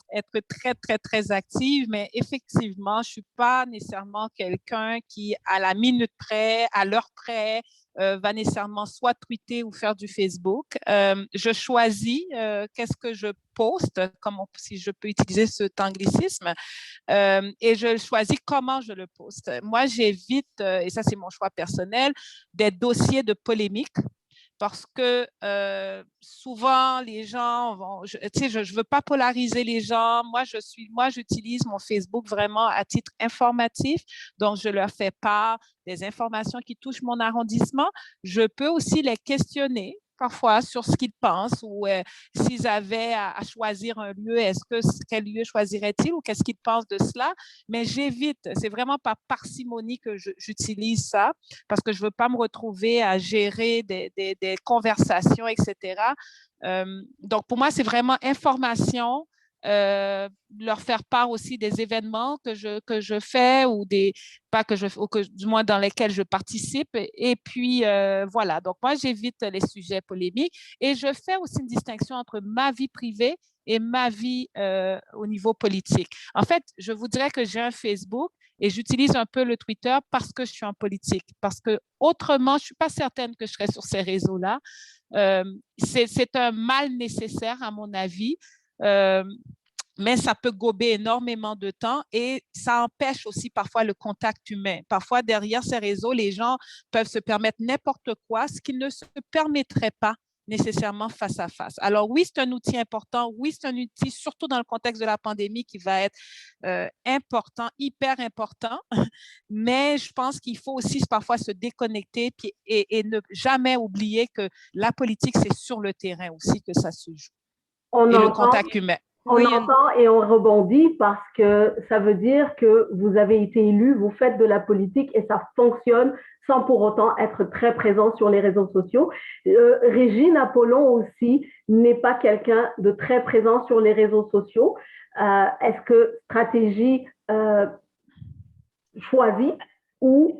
très active, mais effectivement, je ne suis pas nécessairement quelqu'un qui, à la minute près, à l'heure près, va nécessairement soit tweeter ou faire du Facebook. Je choisis qu'est-ce que je poste, si je peux utiliser ce anglicisme, et je choisis comment je le poste. Moi, j'évite, et ça c'est mon choix personnel, des dossiers de polémique, parce que souvent, les gens vont… Tu sais, je ne veux pas polariser les gens. Moi, j'utilise mon Facebook vraiment à titre informatif. Donc, je leur fais part des informations qui touchent mon arrondissement. Je peux aussi les questionner parfois sur ce qu'ils pensent ou s'ils avaient à choisir un lieu, quel lieu choisiraient-ils ou qu'est-ce qu'ils pensent de cela? Mais j'évite, c'est vraiment par parcimonie que j'utilise ça parce que je ne veux pas me retrouver à gérer des conversations, etc. Donc, pour moi, c'est vraiment information, leur faire part aussi des événements que je fais ou pas que du moins dans lesquels je participe. Et puis, voilà. Donc, moi, j'évite les sujets polémiques et je fais aussi une distinction entre ma vie privée et ma vie au niveau politique. En fait, je vous dirais que j'ai un Facebook et j'utilise un peu le Twitter parce que je suis en politique, parce que autrement, je ne suis pas certaine que je serais sur ces réseaux-là. C'est un mal nécessaire, à mon avis. Mais ça peut gober énormément de temps et ça empêche aussi parfois le contact humain. Parfois, derrière ces réseaux, les gens peuvent se permettre n'importe quoi, ce qu'ils ne se permettraient pas nécessairement face à face. Alors oui, c'est un outil important. Oui, c'est un outil, surtout dans le contexte de la pandémie, qui va être important, hyper important. Mais je pense qu'il faut aussi parfois se déconnecter et ne jamais oublier que la politique, c'est sur le terrain aussi que ça se joue. Et le contact humain. On entend et on rebondit parce que ça veut dire que vous avez été élu, vous faites de la politique et ça fonctionne sans pour autant être très présent sur les réseaux sociaux. Régine Apollon aussi n'est pas quelqu'un de très présent sur les réseaux sociaux. Est-ce que stratégie choisie ou…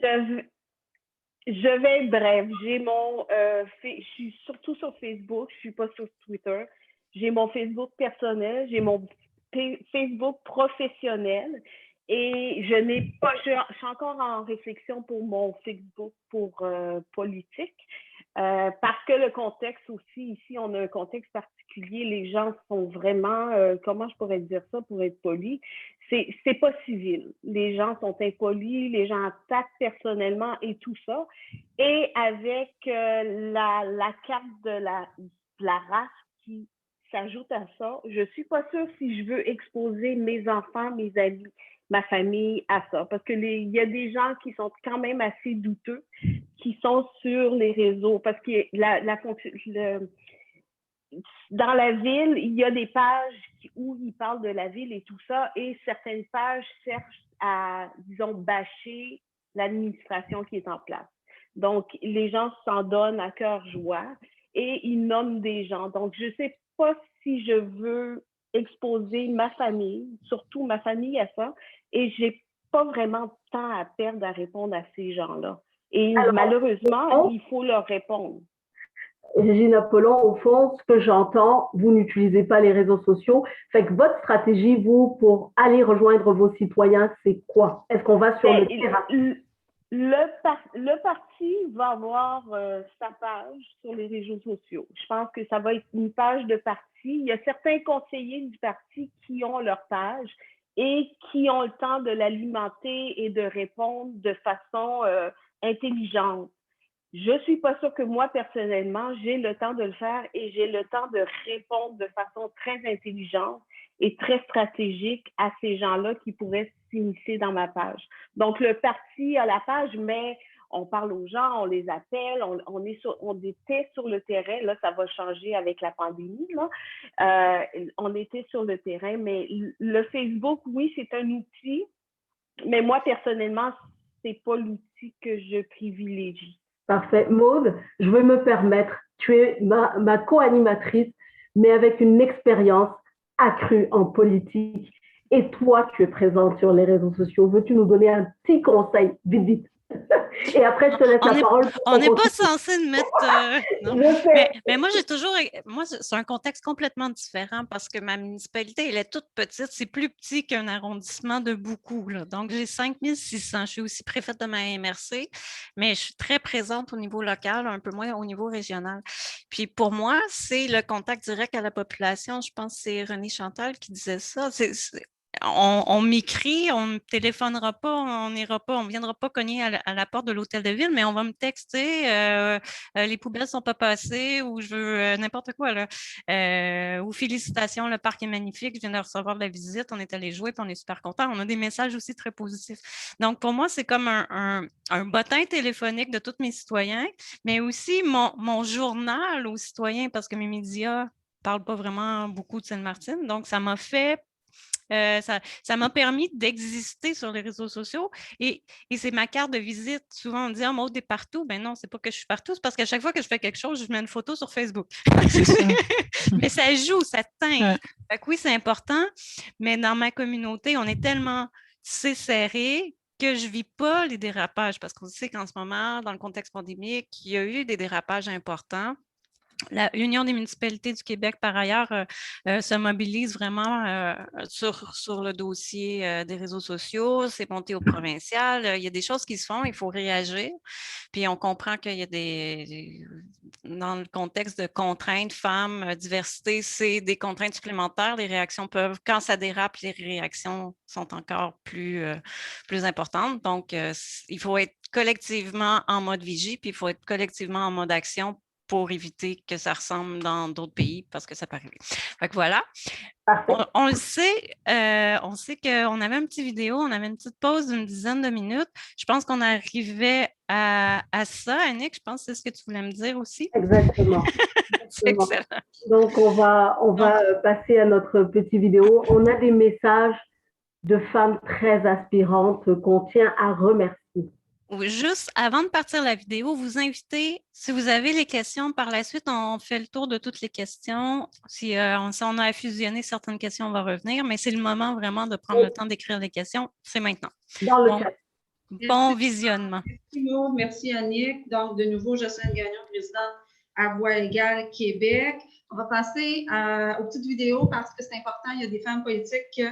Je vais être brève. Je suis surtout sur Facebook, je ne suis pas sur Twitter. J'ai mon Facebook personnel, j'ai mon Facebook professionnel et je suis encore en réflexion pour mon Facebook pour politique parce que le contexte aussi, ici, on a un contexte particulier. Les gens sont vraiment, comment je pourrais dire ça pour être poli? C'est pas civil. Les gens sont impolis, les gens attaquent personnellement et tout ça. Et avec la carte de la race qui s'ajoute à ça, je suis pas sûre si je veux exposer mes enfants, mes amis, ma famille à ça. Parce que il y a des gens qui sont quand même assez douteux, qui sont sur les réseaux. Parce que dans la ville, il y a des pages où ils parlent de la ville et tout ça, et certaines pages cherchent à, disons, bâcher l'administration qui est en place. Donc, les gens s'en donnent à cœur joie et ils nomment des gens. Donc, je ne sais pas si je veux exposer ma famille, surtout ma famille à ça, et je n'ai pas vraiment de temps à perdre à répondre à ces gens-là. Et alors, malheureusement, il faut leur répondre. Régine Apollon, au fond, ce que j'entends, vous n'utilisez pas les réseaux sociaux. Fait que votre stratégie, vous, pour aller rejoindre vos citoyens, c'est quoi? Est-ce qu'on va sur le terrain? Le parti va avoir sa page sur les réseaux sociaux. Je pense que ça va être une page de parti. Il y a certains conseillers du parti qui ont leur page et qui ont le temps de l'alimenter et de répondre de façon intelligente. Je ne suis pas sûre que moi, personnellement, j'ai le temps de le faire et j'ai le temps de répondre de façon très intelligente et très stratégique à ces gens-là qui pourraient s'immiscer dans ma page. Donc, le parti a la page, mais on parle aux gens, on les appelle, on était sur le terrain. Là, ça va changer avec la pandémie. Là. On était sur le terrain, mais le Facebook, oui, c'est un outil, mais moi, personnellement, ce n'est pas l'outil que je privilégie. Parfait. Maude, je vais me permettre, tu es ma co-animatrice, mais avec une expérience accrue en politique. Et toi, tu es présente sur les réseaux sociaux. Veux-tu nous donner un petit conseil, vite, vite? Et après, je te laisse la parole. On n'est pas censé mettre… non. Mais moi, c'est un contexte complètement différent parce que ma municipalité, elle est toute petite. C'est plus petit qu'un arrondissement de beaucoup. Là. Donc, j'ai 5600. Je suis aussi préfète de ma MRC, mais je suis très présente au niveau local, un peu moins au niveau régional. Puis pour moi, c'est le contact direct à la population. Je pense que c'est René Chantal qui disait ça. on m'écrit, on ne me téléphonera pas, on n'ira pas, on ne viendra pas cogner à la porte de l'hôtel de ville, mais on va me texter les poubelles ne sont pas passées ou je veux n'importe quoi. Là. Ou félicitations, le parc est magnifique, je viens de recevoir de la visite, on est allé jouer, puis on est super content. On a des messages aussi très positifs. Donc, pour moi, c'est comme un bottin téléphonique de tous mes citoyens, mais aussi mon journal aux citoyens, parce que mes médias ne parlent pas vraiment beaucoup de Sainte-Martine. Donc, ça m'a fait ça m'a permis d'exister sur les réseaux sociaux et c'est ma carte de visite. Souvent, on dit « Ah, Maud est partout ». Ben non, c'est pas que je suis partout, c'est parce qu'à chaque fois que je fais quelque chose, je mets une photo sur Facebook. C'est ça. Mais ça joue, ça teinte. Ouais. Fait que oui, c'est important, mais dans ma communauté, on est tellement serré que je ne vis pas les dérapages parce qu'on sait qu'en ce moment, dans le contexte pandémique, il y a eu des dérapages importants. L'Union des municipalités du Québec, par ailleurs, se mobilise vraiment sur le dossier des réseaux sociaux. C'est monté au provincial. Il y a des choses qui se font, il faut réagir. Puis on comprend qu'il y a dans le contexte de contraintes, femmes, diversité, c'est des contraintes supplémentaires. Les réactions peuvent, quand ça dérape, les réactions sont encore plus importantes. Donc, il faut être collectivement en mode vigie, puis il faut être collectivement en mode action pour éviter que ça ressemble dans d'autres pays parce que ça peut arriver. Fait que voilà. On le sait, on sait qu'on avait une petite vidéo, on avait une petite pause d'une dizaine de minutes. Je pense qu'on arrivait à ça. Annick, je pense que c'est ce que tu voulais me dire aussi. Exactement. C'est excellent. Donc, on va passer à notre petite vidéo. On a des messages de femmes très aspirantes qu'on tient à remercier. Juste avant de partir la vidéo, vous invitez, si vous avez les questions, par la suite, on fait le tour de toutes les questions. Si on a à fusionner certaines questions, on va revenir, mais c'est le moment vraiment de prendre le temps d'écrire les questions. C'est maintenant. Dans le chat. Bon visionnement. Merci Maud, merci Annick. Donc, de nouveau, Jocelyne Gagnon, présidente à Voix égale Québec. On va passer aux petites vidéos parce que c'est important. Il y a des femmes politiques qui ne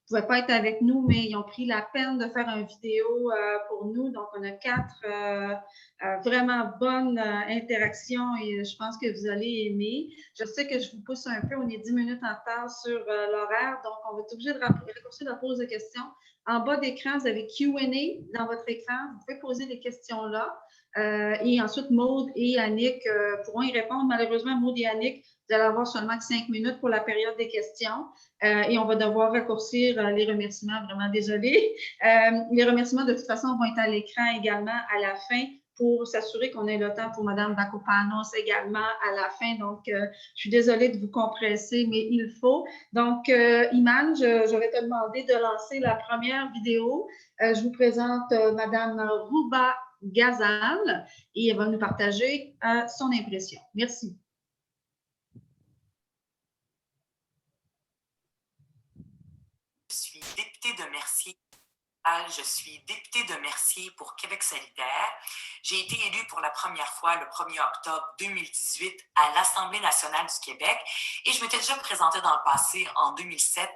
pouvaient pas être avec nous, mais ils ont pris la peine de faire une vidéo pour nous. Donc, on a 4 vraiment bonnes interactions et je pense que vous allez aimer. Je sais que je vous pousse un peu. On est 10 minutes en retard sur l'horaire, donc on va être obligé de raccourcir la pause de questions. En bas d'écran, vous avez Q&A dans votre écran. Vous pouvez poser des questions là. Et ensuite, Maud et Annick pourront y répondre. Malheureusement, Maud et Annick, vous allez avoir seulement 5 minutes pour la période des questions. Et on va devoir raccourcir les remerciements. Vraiment désolée. Les remerciements, de toute façon, vont être à l'écran également à la fin pour s'assurer qu'on ait le temps pour Mme Bacopanos également à la fin. Donc, je suis désolée de vous compresser, mais il faut. Donc, Iman, je vais te demander de lancer la première vidéo. Je vous présente Mme Rouba Ghazal et elle va nous partager son impression. Merci. Je suis députée de Mercier. Je suis députée de Mercier pour Québec solidaire. J'ai été élue pour la première fois le 1er octobre 2018 à l'Assemblée nationale du Québec et je m'étais déjà présentée dans le passé en 2007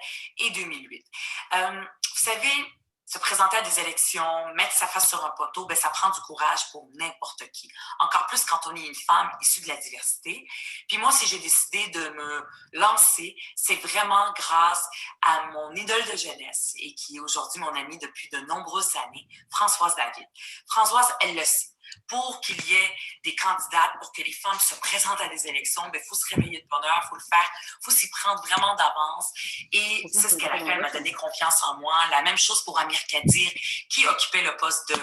et 2008. Vous savez, se présenter à des élections, mettre sa face sur un poteau, ben, ça prend du courage pour n'importe qui. Encore plus quand on est une femme issue de la diversité. Puis moi, si j'ai décidé de me lancer, c'est vraiment grâce à mon idole de jeunesse et qui est aujourd'hui mon amie depuis de nombreuses années, Françoise David. Françoise, elle le sait. Pour qu'il y ait des candidates, pour que les femmes se présentent à des élections, il faut se réveiller de bonne heure, il faut le faire, il faut s'y prendre vraiment d'avance. Et c'est ce qu'elle a fait, elle m'a donné confiance en moi. La même chose pour Amir Kadir, qui occupait le poste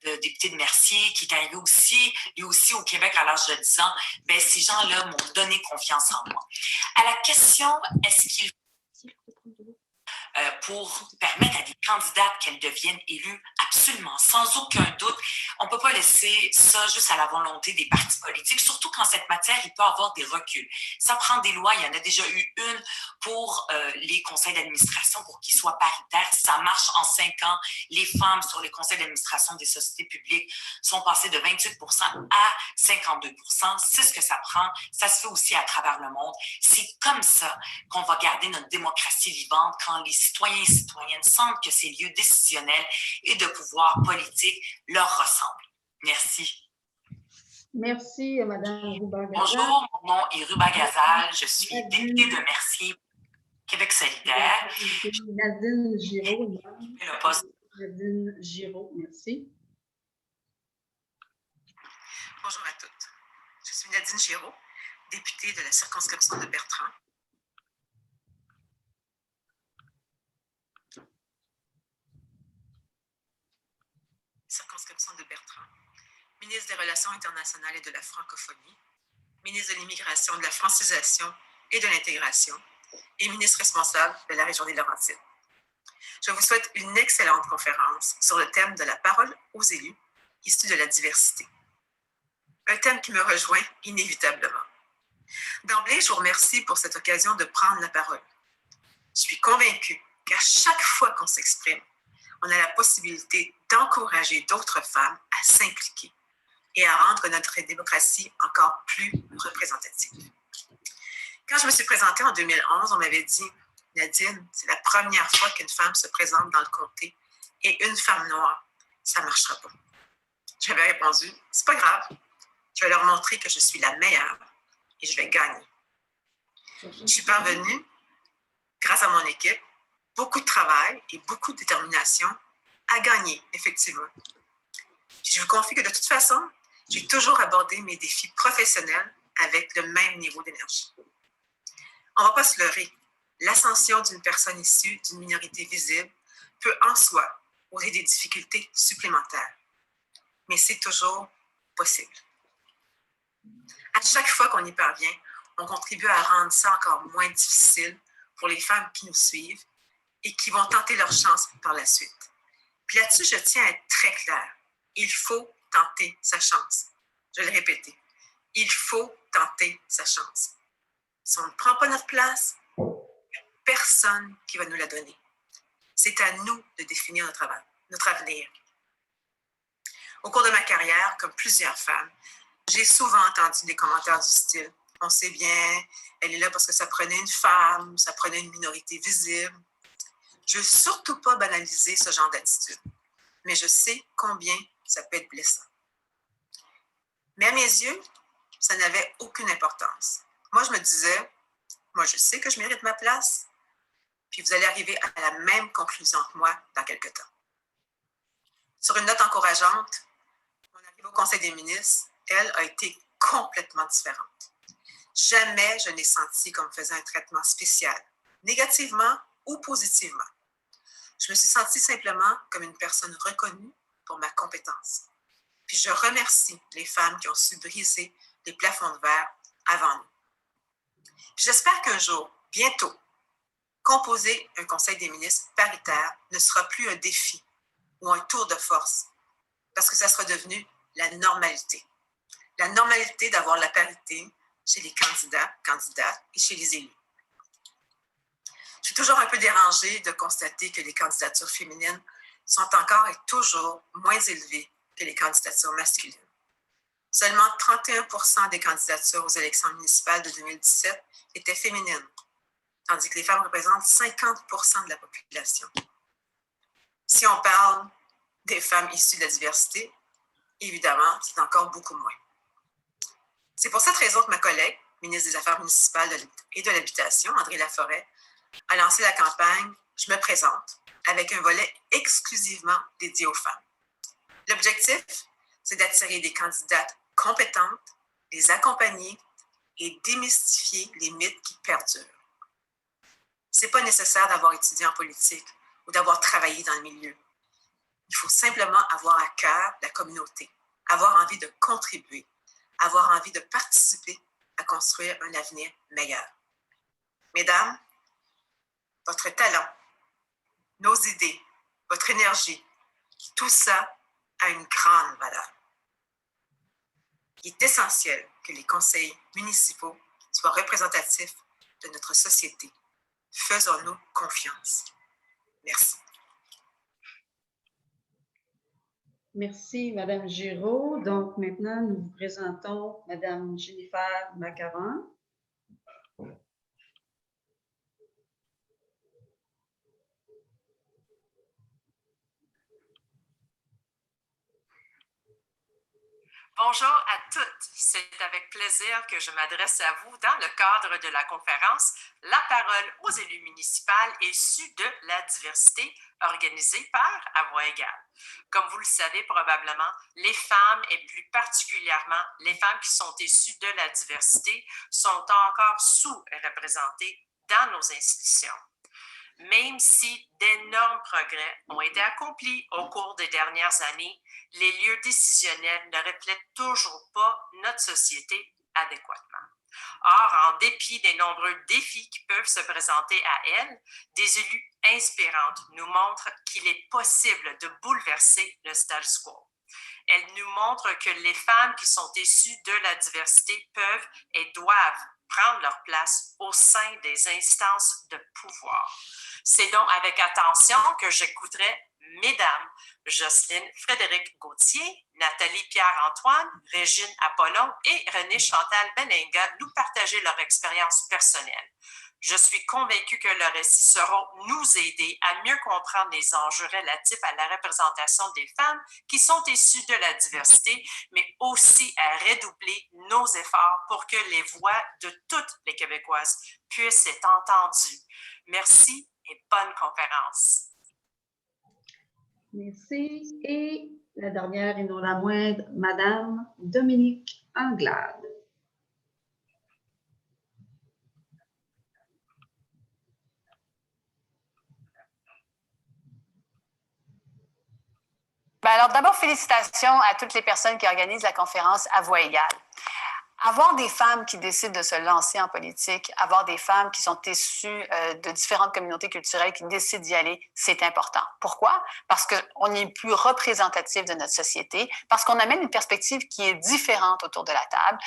de député de Mercier, qui est arrivé aussi, lui aussi au Québec à l'âge de 10 ans. Ben, ces gens-là m'ont donné confiance en moi. À la question, est-ce qu'il pour permettre à des candidates qu'elles deviennent élues, absolument, sans aucun doute. On ne peut pas laisser ça juste à la volonté des partis politiques, surtout qu'en cette matière, il peut y avoir des reculs. Ça prend des lois, il y en a déjà eu une pour les conseils d'administration pour qu'ils soient paritaires. Ça marche en 5 ans. Les femmes sur les conseils d'administration des sociétés publiques sont passées de 28% à 52%. C'est ce que ça prend. Ça se fait aussi à travers le monde. C'est comme ça qu'on va garder notre démocratie vivante quand les citoyens et citoyennes sentent que ces lieux décisionnels et de pouvoir politique leur ressemblent. Merci. Merci, Mme Rouba Ghazal. Bonjour, mon nom est Rouba Ghazal. Je suis députée de Mercier. Québec solidaire. Nadine Giraud. Le poste. Nadine Giraud, merci. Bonjour à toutes. Je suis Nadine Giraud, députée de la circonscription de Bertrand. Circonscription de Bertrand. Ministre des Relations internationales et de la francophonie, ministre de l'Immigration, de la francisation et de l'intégration et ministre responsable de la région des Laurentides. Je vous souhaite une excellente conférence sur le thème de la parole aux élus issus de la diversité. Un thème qui me rejoint inévitablement. D'emblée, je vous remercie pour cette occasion de prendre la parole. Je suis convaincue qu'à chaque fois qu'on s'exprime, on a la possibilité d'encourager d'autres femmes à s'impliquer et à rendre notre démocratie encore plus représentative. Quand je me suis présentée en 2011, on m'avait dit « Nadine, c'est la première fois qu'une femme se présente dans le comté et une femme noire, ça ne marchera pas. » J'avais répondu « C'est pas grave, je vais leur montrer que je suis la meilleure et je vais gagner. » Je suis parvenue, grâce à mon équipe, beaucoup de travail et beaucoup de détermination à gagner, effectivement. Puis je vous confie que de toute façon, j'ai toujours abordé mes défis professionnels avec le même niveau d'énergie. On ne va pas se leurrer. L'ascension d'une personne issue d'une minorité visible peut en soi poser des difficultés supplémentaires. Mais c'est toujours possible. À chaque fois qu'on y parvient, on contribue à rendre ça encore moins difficile pour les femmes qui nous suivent et qui vont tenter leur chance par la suite. Puis là-dessus, je tiens à être très claire. Il faut tenter sa chance. Je vais le répéter. Il faut tenter sa chance. Si on ne prend pas notre place, il n'y a personne qui va nous la donner. C'est à nous de définir notre avenir. Au cours de ma carrière, comme plusieurs femmes, j'ai souvent entendu des commentaires du style « On sait bien, elle est là parce que ça prenait une femme, ça prenait une minorité visible. » Je ne veux surtout pas banaliser ce genre d'attitude, mais je sais combien ça peut être blessant. Mais à mes yeux, ça n'avait aucune importance. Moi, je me disais, moi, je sais que je mérite ma place, puis vous allez arriver à la même conclusion que moi dans quelques temps. Sur une note encourageante, mon arrivée au Conseil des ministres, elle, a été complètement différente. Jamais je n'ai senti qu'on me faisait un traitement spécial, négativement ou positivement. Je me suis sentie simplement comme une personne reconnue pour ma compétence. Puis je remercie les femmes qui ont su briser les plafonds de verre avant nous. Puis j'espère qu'un jour, bientôt, composer un Conseil des ministres paritaire ne sera plus un défi ou un tour de force, parce que ça sera devenu la normalité. La normalité d'avoir la parité chez les candidats, candidates et chez les élus. Je suis toujours un peu dérangée de constater que les candidatures féminines sont encore et toujours moins élevées que les candidatures masculines. Seulement 31% des candidatures aux élections municipales de 2017 étaient féminines, tandis que les femmes représentent 50% de la population. Si on parle des femmes issues de la diversité, évidemment, c'est encore beaucoup moins. C'est pour cette raison que ma collègue, ministre des Affaires municipales et de l'Habitation, André Laforêt, a lancé la campagne « Je me présente » avec un volet exclusivement dédié aux femmes. L'objectif, c'est d'attirer des candidates compétentes, les accompagner et démystifier les mythes qui perdurent. Ce n'est pas nécessaire d'avoir étudié en politique ou d'avoir travaillé dans le milieu. Il faut simplement avoir à cœur la communauté, avoir envie de contribuer, avoir envie de participer à construire un avenir meilleur. Mesdames, votre talent, nos idées, votre énergie, tout ça a une grande valeur. Il est essentiel que les conseils municipaux soient représentatifs de notre société. Faisons-nous confiance. Merci. Merci, Mme Giraud. Donc, maintenant, nous vous présentons Mme Jennifer Macaron. Bonjour à toutes. C'est avec plaisir que je m'adresse à vous dans le cadre de la conférence La parole aux élus municipaux issus de la diversité organisée par À voix égale. Comme vous le savez probablement, les femmes et plus particulièrement les femmes qui sont issues de la diversité sont encore sous-représentées dans nos institutions. Même si d'énormes progrès ont été accomplis au cours des dernières années, les lieux décisionnels ne reflètent toujours pas notre société adéquatement. Or, en dépit des nombreux défis qui peuvent se présenter à elles, des élus inspirantes nous montrent qu'il est possible de bouleverser le status quo. Elles nous montrent que les femmes qui sont issues de la diversité peuvent et doivent prendre leur place au sein des instances de pouvoir. C'est donc avec attention que j'écouterai Mesdames Jocelyne Frédéric Gauthier, Nathalie Pierre-Antoine, Régine Apollon et Renée Chantal Beninga nous partager leur expérience personnelle. Je suis convaincue que leurs récits sauront nous aider à mieux comprendre les enjeux relatifs à la représentation des femmes qui sont issues de la diversité, mais aussi à redoubler nos efforts pour que les voix de toutes les Québécoises puissent être entendues. Merci et bonne conférence. Merci. Et la dernière et non la moindre, Madame Dominique Anglade. Alors d'abord, félicitations à toutes les personnes qui organisent la conférence À voix égale. Avoir des femmes qui décident de se lancer en politique, avoir des femmes qui sont issues de différentes communautés culturelles qui décident d'y aller, c'est important. Pourquoi? Parce qu'on est plus représentatif de notre société, parce qu'on amène une perspective qui est différente autour de la table,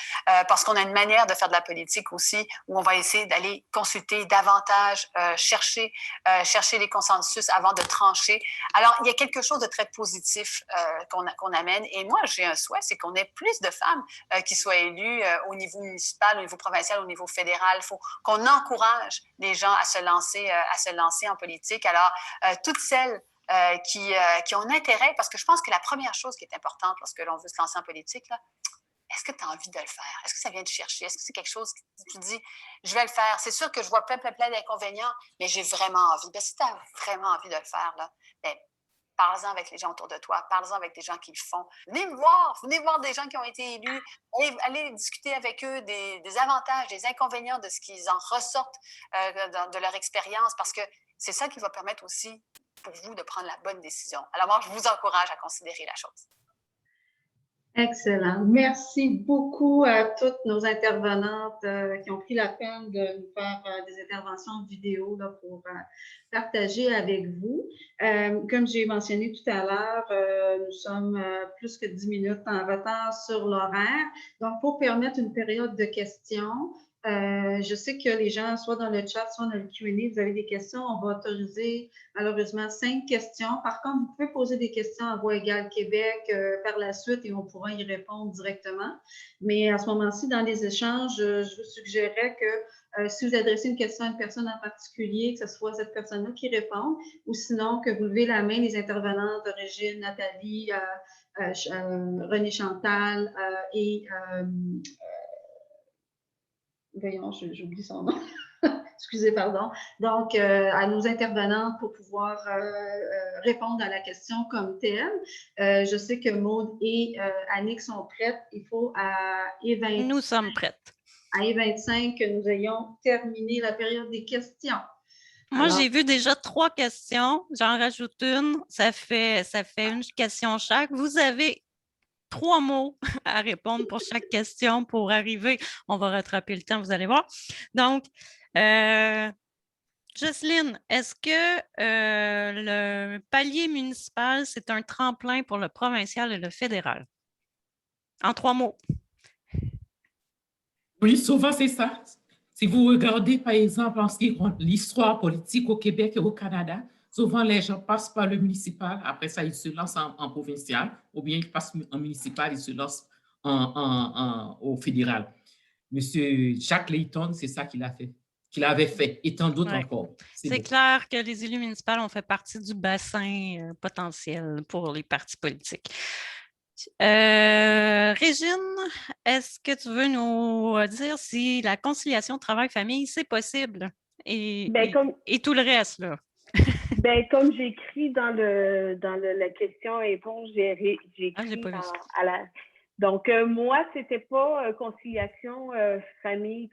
parce qu'on a une manière de faire de la politique aussi où on va essayer d'aller consulter davantage, chercher les consensus avant de trancher. Alors, il y a quelque chose de très positif qu'on amène. Et moi, j'ai un souhait, c'est qu'on ait plus de femmes qui soient élues au niveau municipal, au niveau provincial, au niveau fédéral. Il faut qu'on encourage les gens à se lancer en politique. Alors, toutes celles qui ont intérêt, parce que je pense que la première chose qui est importante lorsque l'on veut se lancer en politique, là, est-ce que tu as envie de le faire? Est-ce que ça vient te chercher? Est-ce que c'est quelque chose que tu te dis, je vais le faire? C'est sûr que je vois plein d'inconvénients, mais j'ai vraiment envie. Bien, si tu as vraiment envie de le faire, là, bien, parle-en avec les gens autour de toi, parle-en avec des gens qui le font. Venez voir des gens qui ont été élus, allez discuter avec eux des avantages, des inconvénients de ce qu'ils en ressortent de leur expérience, parce que c'est ça qui va permettre aussi pour vous de prendre la bonne décision. Alors moi, je vous encourage à considérer la chose. Excellent. Merci beaucoup à toutes nos intervenantes qui ont pris la peine de nous faire des interventions vidéo là, pour partager avec vous. Comme j'ai mentionné tout à l'heure, nous sommes plus que 10 minutes en retard sur l'horaire. Donc, pour permettre une période de questions, je sais que les gens, soit dans le chat, soit dans le Q&A, vous avez des questions. On va autoriser malheureusement 5 questions. Par contre, vous pouvez poser des questions à Voix égale Québec par la suite et on pourra y répondre directement. Mais à ce moment-ci, dans les échanges, je vous suggérerais que si vous adressez une question à une personne en particulier, que ce soit cette personne-là qui réponde, ou sinon que vous levez la main, les intervenantes, Régine, Nathalie, Renée Chantal et voyons, j'oublie son nom. Excusez, pardon. Donc, à nos intervenants pour pouvoir répondre à la question comme telle. Je sais que Maude et Annick sont prêtes. Il faut à E25. Nous sommes prêtes. À E25 que nous ayons terminé la période des questions. Moi, j'ai vu déjà 3 questions. J'en rajoute une. Ça fait une question chaque. Vous avez 3 mots à répondre pour chaque question pour arriver. On va rattraper le temps, vous allez voir. Donc, Jocelyne, est-ce que le palier municipal, c'est un tremplin pour le provincial et le fédéral? En 3 mots. Oui, souvent c'est ça. Si vous regardez, par exemple, en ce qui concerne l'histoire politique au Québec et au Canada, souvent les gens passent par le municipal, après ça, ils se lancent en provincial, ou bien ils passent en municipal, ils se lancent au fédéral. Monsieur Jacques Layton, c'est ça qu'il avait fait, et tant d'autres encore. C'est clair que les élus municipaux ont fait partie du bassin potentiel pour les partis politiques. Régine, est-ce que tu veux nous dire si la conciliation travail-famille, c'est possible? Et tout le reste, là. Comme j'écris dans la question-réponse, j'ai écrit à la... Donc, moi, c'était pas conciliation famille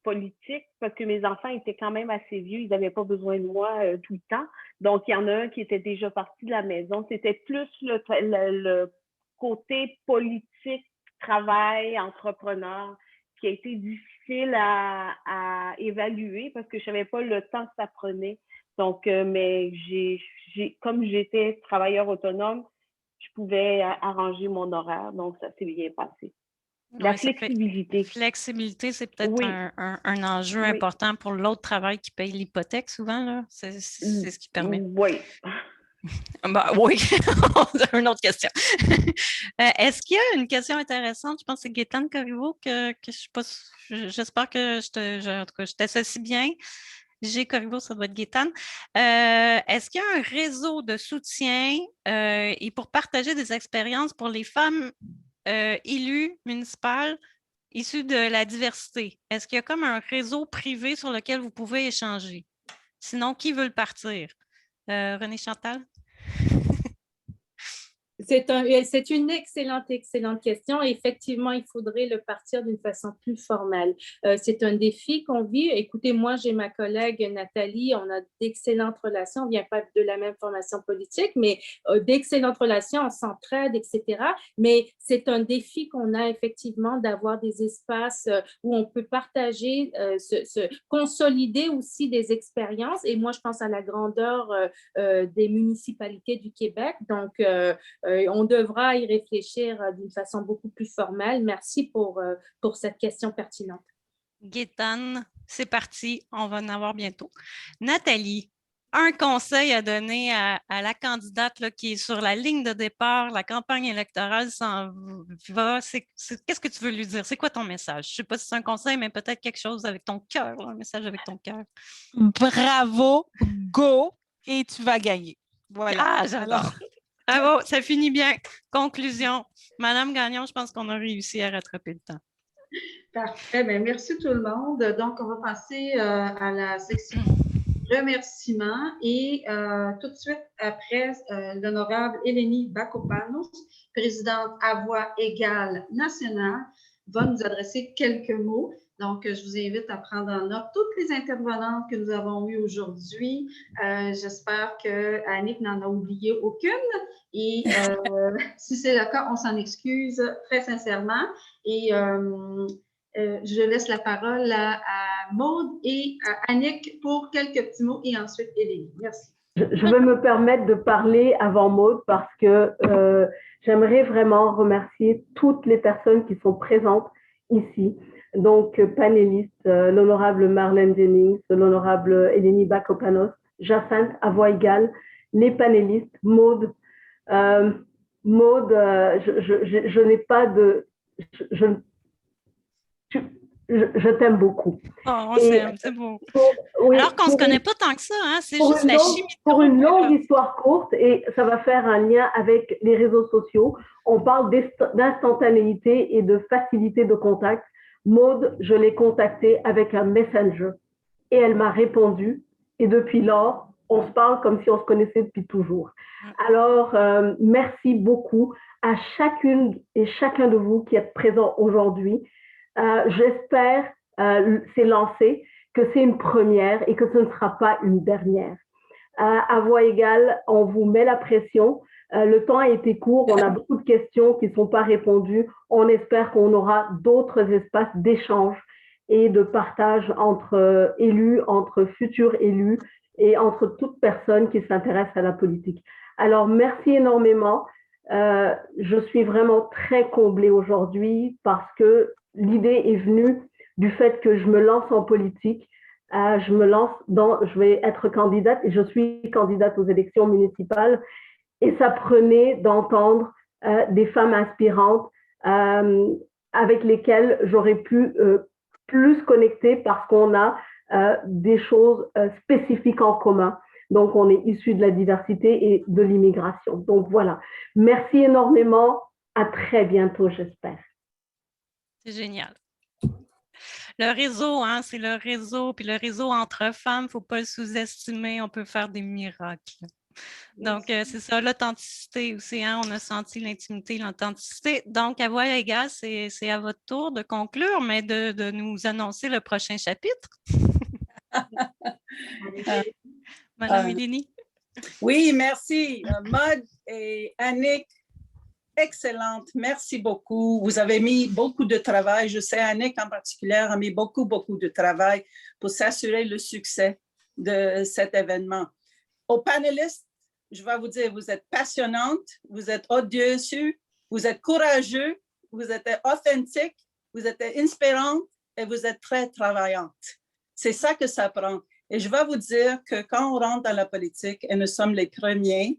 politique parce que mes enfants étaient quand même assez vieux. Ils n'avaient pas besoin de moi tout le temps. Donc, il y en a un qui était déjà parti de la maison. C'était plus le côté politique, travail, entrepreneur qui a été difficile à évaluer parce que je savais pas le temps que ça prenait. Donc, mais comme j'étais travailleur autonome, je pouvais arranger mon horaire, donc ça s'est bien passé. La flexibilité. Flexibilité, c'est peut-être un enjeu important pour l'autre travail qui paye l'hypothèque souvent, là. C'est ce qui permet. Oui. Oui, une autre question. Est-ce qu'il y a une question intéressante? Je pense que c'est Gaétane Corriveau que je sais pas. J'espère que je t'associe bien. G. Corriveau, ça doit être Gaétane. Est-ce qu'il y a un réseau de soutien et pour partager des expériences pour les femmes élues municipales issues de la diversité? Est-ce qu'il y a comme un réseau privé sur lequel vous pouvez échanger? Sinon, qui veut le partir? René Chantal? C'est une excellente question. Effectivement, il faudrait le partir d'une façon plus formelle. C'est un défi qu'on vit. Écoutez, moi, j'ai ma collègue Nathalie, on a d'excellentes relations. On ne vient pas de la même formation politique, mais d'excellentes relations, on s'entraide, etc. Mais c'est un défi qu'on a effectivement d'avoir des espaces où on peut partager, consolider aussi des expériences. Et moi, je pense à la grandeur des municipalités du Québec. Donc, on devra y réfléchir d'une façon beaucoup plus formelle. Merci pour cette question pertinente. Gaétane, c'est parti. On va en avoir bientôt. Nathalie, un conseil à donner à la candidate là, qui est sur la ligne de départ, la campagne électorale s'en va. Qu'est-ce que tu veux lui dire? C'est quoi ton message? Je ne sais pas si c'est un conseil, mais peut-être quelque chose avec ton cœur, un message avec ton cœur. Bravo, go, et tu vas gagner. Voilà. Ah, j'adore. Bravo, ça finit bien. Conclusion. Madame Gagnon, je pense qu'on a réussi à rattraper le temps. Parfait. Bien, merci tout le monde. Donc, on va passer à la section remerciements et tout de suite après, l'honorable Eleni Bakopanos, présidente à voix égale nationale, va nous adresser quelques mots. Donc, je vous invite à prendre en note toutes les intervenantes que nous avons eues aujourd'hui. J'espère qu'Annick n'en a oublié aucune. Et si c'est le cas, on s'en excuse très sincèrement. Et je laisse la parole à Maude et à Annick pour quelques petits mots et ensuite Élénie. Merci. Je vais me permettre de parler avant Maude parce que j'aimerais vraiment remercier toutes les personnes qui sont présentes ici. Donc, panélistes, l'honorable Marlène Jennings, l'honorable Eleni Bakopanos, Jacinthe à voix égale, les panélistes, Maude. Maude, je n'ai pas de... Je t'aime beaucoup. Oh, on s'aime, c'est beau. Alors qu'on ne se connaît pas tant que ça, hein? C'est juste la chimie. Pour une longue histoire courte, et ça va faire un lien avec les réseaux sociaux, on parle d'instantanéité et de facilité de contact. Maude, je l'ai contactée avec un messenger et elle m'a répondu. Et depuis lors, on se parle comme si on se connaissait depuis toujours. Alors, merci beaucoup à chacune et chacun de vous qui êtes présents aujourd'hui. J'espère, c'est lancé, que c'est une première et que ce ne sera pas une dernière. À voix égale, on vous met la pression. Le temps a été court, on a beaucoup de questions qui ne sont pas répondues. On espère qu'on aura d'autres espaces d'échange et de partage entre élus, entre futurs élus et entre toute personne qui s'intéresse à la politique. Alors, merci énormément. Je suis vraiment très comblée aujourd'hui parce que l'idée est venue du fait que je me lance en politique. Je vais être candidate et je suis candidate aux élections municipales. Et ça prenait d'entendre des femmes inspirantes avec lesquelles j'aurais pu plus connecter parce qu'on a des choses spécifiques en commun. Donc, on est issus de la diversité et de l'immigration. Donc, voilà. Merci énormément. À très bientôt, j'espère. C'est génial. Le réseau, hein, c'est le réseau. Puis le réseau entre femmes, il ne faut pas le sous-estimer. On peut faire des miracles. Donc, c'est ça, l'authenticité aussi. Hein, on a senti l'intimité, l'authenticité. Donc, à voix égale, c'est à votre tour de conclure, mais de nous annoncer le prochain chapitre. Madame Eleni. Oui, merci. Maud et Annick, excellente. Merci beaucoup. Vous avez mis beaucoup de travail. Je sais, Annick en particulier a mis beaucoup de travail pour s'assurer le succès de cet événement. Aux panélistes, je vais vous dire, vous êtes passionnante, vous êtes audacieux, vous êtes courageux, vous êtes authentique, vous êtes inspirante et vous êtes très travaillante. C'est ça que ça prend. Et je vais vous dire que quand on rentre dans la politique, et nous sommes les premiers,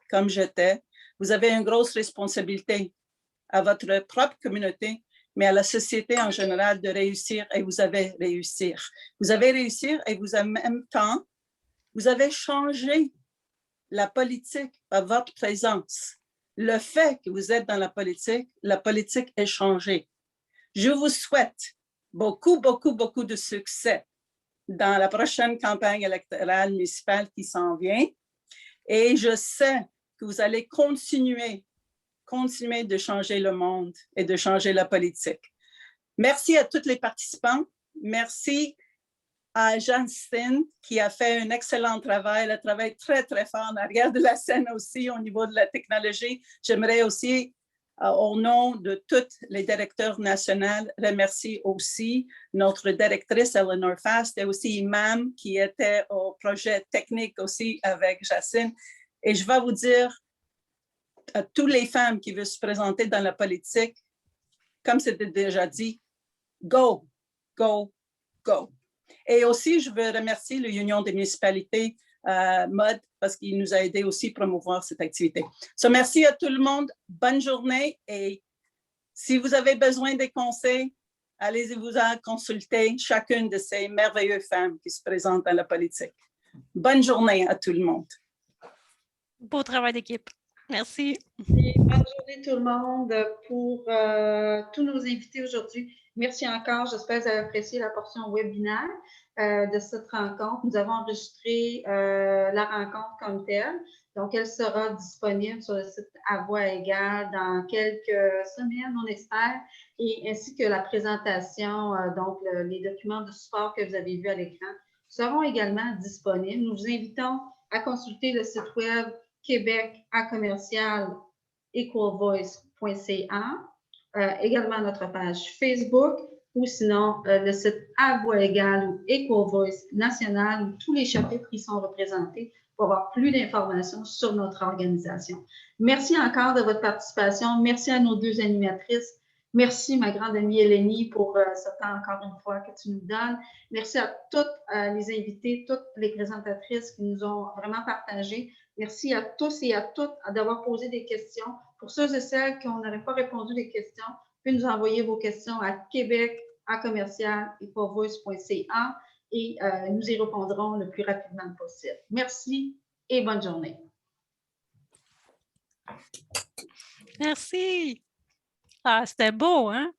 comme j'étais, vous avez une grosse responsabilité à votre propre communauté, mais à la société en général de réussir, et vous avez réussi. Vous avez réussi et vous, en même temps, vous avez changé la politique par votre présence. Le fait que vous êtes dans la politique est changée. Je vous souhaite beaucoup de succès dans la prochaine campagne électorale municipale qui s'en vient. Et je sais que vous allez continuer de changer le monde et de changer la politique. Merci à tous les participants. Merci à Justine qui a fait un excellent travail. Elle a travaillé très fort en arrière de la scène aussi au niveau de la technologie. J'aimerais aussi, au nom de tous les directeurs nationaux, remercier aussi notre directrice Eleanor Fast et aussi Imam qui était au projet technique aussi avec Jacine. Et je vais vous dire à toutes les femmes qui veulent se présenter dans la politique, comme c'était déjà dit, go, go, go. Et aussi, je veux remercier l'Union des municipalités, MOD, parce qu'il nous a aidé aussi à promouvoir cette activité. Merci à tout le monde. Bonne journée. Et si vous avez besoin des conseils, allez-vous en consulter chacune de ces merveilleuses femmes qui se présentent dans la politique. Bonne journée à tout le monde. Beau travail d'équipe. Merci. Et bonne journée tout le monde pour tous nos invités aujourd'hui. Merci encore. J'espère que vous avez apprécié la portion webinaire de cette rencontre. Nous avons enregistré la rencontre comme telle. Donc, elle sera disponible sur le site À Voix égale dans quelques semaines, on espère, et ainsi que la présentation, donc les documents de support que vous avez vus à l'écran seront également disponibles. Nous vous invitons à consulter le site web québec@equalvoice.ca, également notre page Facebook ou sinon le site À Voix égale ou Equal Voice national où tous les chapitres y sont représentés pour avoir plus d'informations sur notre organisation. Merci encore de votre participation. Merci à nos deux animatrices. Merci, ma grande amie Eleni, pour ce temps encore une fois que tu nous donnes. Merci à toutes les invités, toutes les présentatrices qui nous ont vraiment partagé. Merci à tous et à toutes d'avoir posé des questions. Pour ceux et celles qui n'auraient pas répondu des questions, vous pouvez nous envoyer vos questions à québec@equalvoice.ca et nous y répondrons le plus rapidement possible. Merci et bonne journée. Merci. Ah, c'était beau, hein?